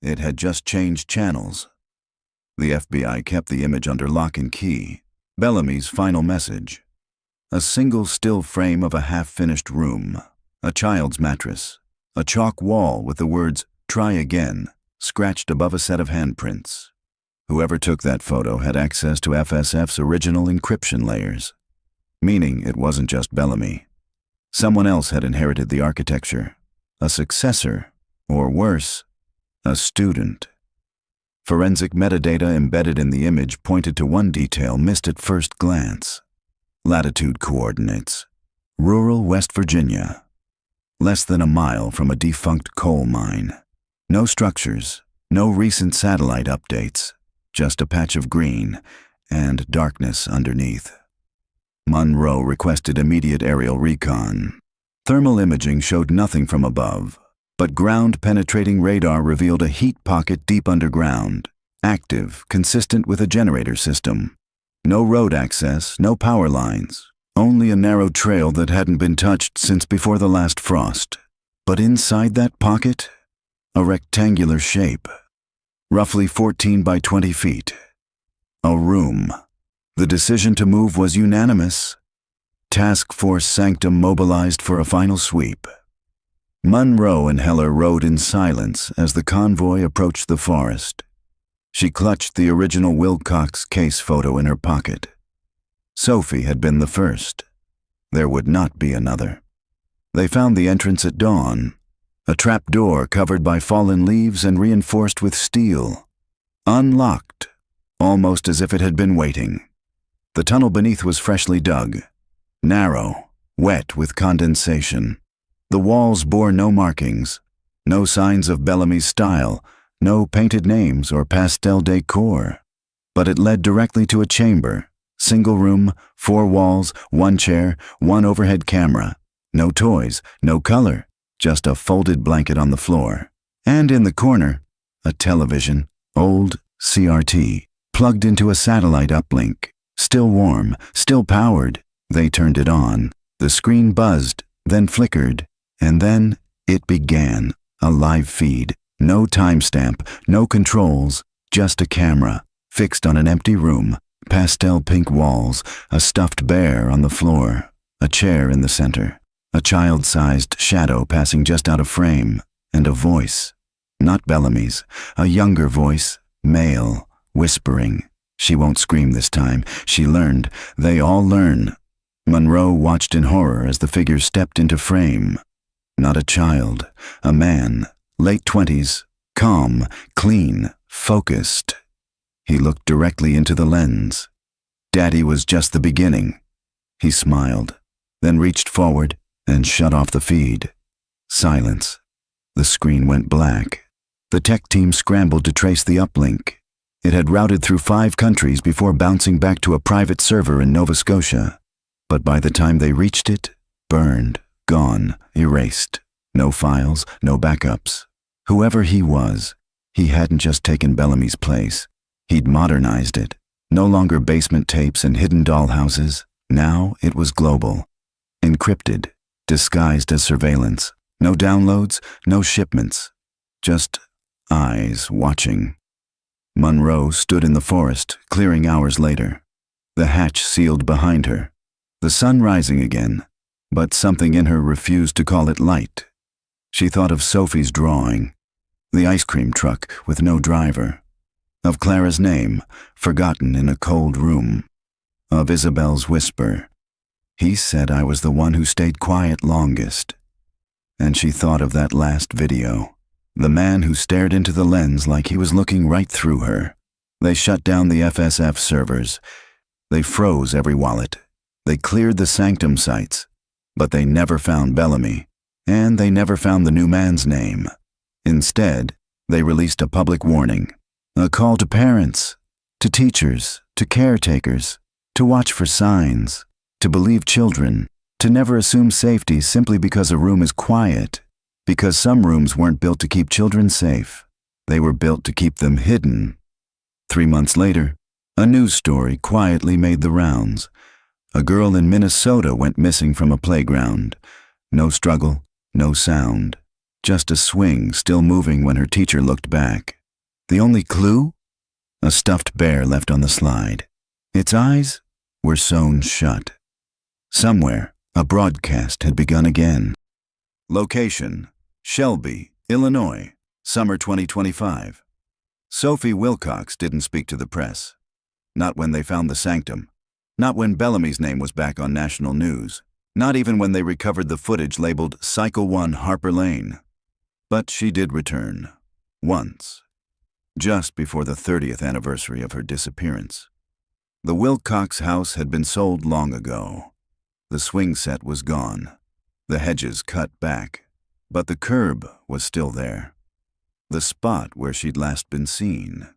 It had just changed channels. The FBI kept the image under lock and key. Bellamy's final message. A single still frame of a half-finished room, a child's mattress, a chalk wall with the words, "Try again," scratched above a set of handprints. Whoever took that photo had access to FSF's original encryption layers, meaning it wasn't just Bellamy. Someone else had inherited the architecture, a successor, or worse, a student. Forensic metadata embedded in the image pointed to one detail missed at first glance. Latitude coordinates. Rural West Virginia. Less than a mile from a defunct coal mine. No structures, no recent satellite updates, just a patch of green and darkness underneath. Monroe requested immediate aerial recon. Thermal imaging showed nothing from above, but ground-penetrating radar revealed a heat pocket deep underground, active, consistent with a generator system. No road access, no power lines, only a narrow trail that hadn't been touched since before the last frost. But inside that pocket, a rectangular shape, roughly 14 by 20 feet. A room. The decision to move was unanimous. Task Force Sanctum mobilized for a final sweep. Monroe and Heller rode in silence as the convoy approached the forest. She clutched the original Wilcox case photo in her pocket. Sophie had been the first. There would not be another. They found the entrance at dawn, a trap door covered by fallen leaves and reinforced with steel. Unlocked, almost as if it had been waiting. The tunnel beneath was freshly dug, narrow, wet with condensation. The walls bore no markings, no signs of Bellamy's style, no painted names or pastel decor. But it led directly to a chamber, single room, 4 walls, 1 chair, 1 overhead camera. No toys, no color, just a folded blanket on the floor. And in the corner, a television, old CRT, plugged into a satellite uplink. Still warm, still powered. They turned it on. The screen buzzed, then flickered, and then it began, a live feed. No timestamp, no controls, just a camera, fixed on an empty room, pastel pink walls, a stuffed bear on the floor, a chair in the center, a child-sized shadow passing just out of frame, and a voice. Not Bellamy's, a younger voice, male, whispering. She won't scream this time. She learned. They all learn. Monroe watched in horror as the figure stepped into frame. Not a child, a man, late 20s, calm, clean, focused. He looked directly into the lens. Daddy was just the beginning. He smiled, then reached forward and shut off the feed. Silence. The screen went black. The tech team scrambled to trace the uplink. It had routed through 5 countries before bouncing back to a private server in Nova Scotia. But by the time they reached it, burned, gone, erased. No files, no backups. Whoever he was, he hadn't just taken Bellamy's place. He'd modernized it. No longer basement tapes and hidden dollhouses. Now it was global. Encrypted, disguised as surveillance. No downloads, no shipments. Just eyes watching. Monroe stood in the forest, clearing hours later. The hatch sealed behind her. The sun rising again, but something in her refused to call it light. She thought of Sophie's drawing, the ice cream truck with no driver, of Clara's name, forgotten in a cold room, of Isabel's whisper. He said I was the one who stayed quiet longest. And she thought of that last video. The man who stared into the lens like he was looking right through her. They shut down the FSF servers. They froze every wallet. They cleared the Sanctum sites. But they never found Bellamy. And they never found the new man's name. Instead, they released a public warning. A call to parents, to teachers, to caretakers, to watch for signs, to believe children, to never assume safety simply because a room is quiet. Because some rooms weren't built to keep children safe. They were built to keep them hidden. 3 months later, a news story quietly made the rounds. A girl in Minnesota went missing from a playground. No struggle, no sound. Just a swing still moving when her teacher looked back. The only clue? A stuffed bear left on the slide. Its eyes were sewn shut. Somewhere, a broadcast had begun again. Location: Shelby, Illinois, summer 2025. Sophie Wilcox didn't speak to the press. Not when they found the sanctum. Not when Bellamy's name was back on national news. Not even when they recovered the footage labeled Cycle 1 Harper Lane. But she did return. Once. Just before the 30th anniversary of her disappearance. The Wilcox house had been sold long ago. The swing set was gone. The hedges cut back. But the curb was still there. The spot where she'd last been seen.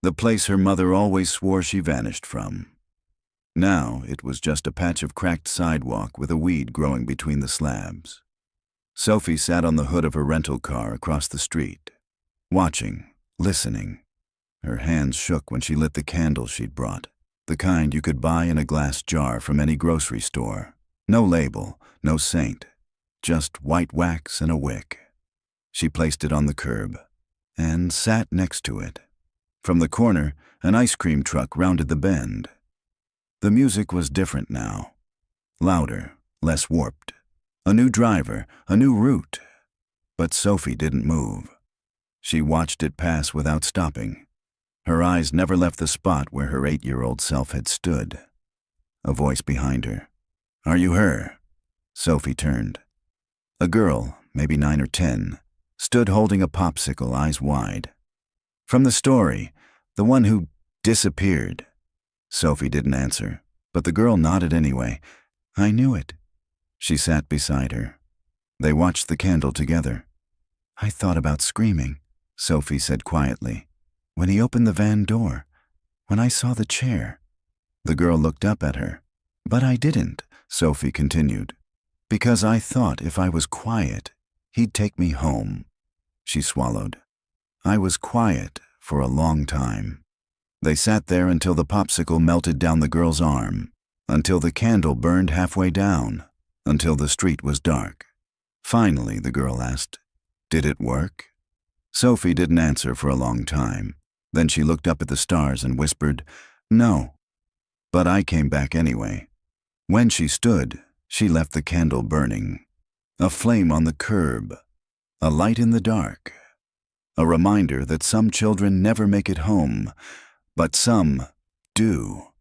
The place her mother always swore she vanished from. Now it was just a patch of cracked sidewalk with a weed growing between the slabs. Sophie sat on the hood of her rental car across the street, watching, listening. Her hands shook when she lit the candle she'd brought, the kind you could buy in a glass jar from any grocery store. No label, no saint, just white wax and a wick. She placed it on the curb and sat next to it. From the corner, an ice cream truck rounded the bend. The music was different now. Louder, less warped. A new driver, a new route. But Sophie didn't move. She watched it pass without stopping. Her eyes never left the spot where her 8-year-old self had stood. A voice behind her. "Are you her?" Sophie turned. A girl, maybe 9 or 10, stood holding a popsicle, eyes wide. From the story, the one who disappeared. Sophie didn't answer, but the girl nodded anyway. "I knew it." She sat beside her. They watched the candle together. "I thought about screaming," Sophie said quietly, "when he opened the van door, when I saw the chair." The girl looked up at her. "But I didn't," Sophie continued, "because I thought if I was quiet, he'd take me home." She swallowed. "I was quiet for a long time." They sat there until the popsicle melted down the girl's arm, until the candle burned halfway down, until the street was dark. Finally, the girl asked, "Did it work?" Sophie didn't answer for a long time. Then she looked up at the stars and whispered, "No." But I came back anyway. When she stood, she left the candle burning. A flame on the curb. A light in the dark. A reminder that some children never make it home, but some do.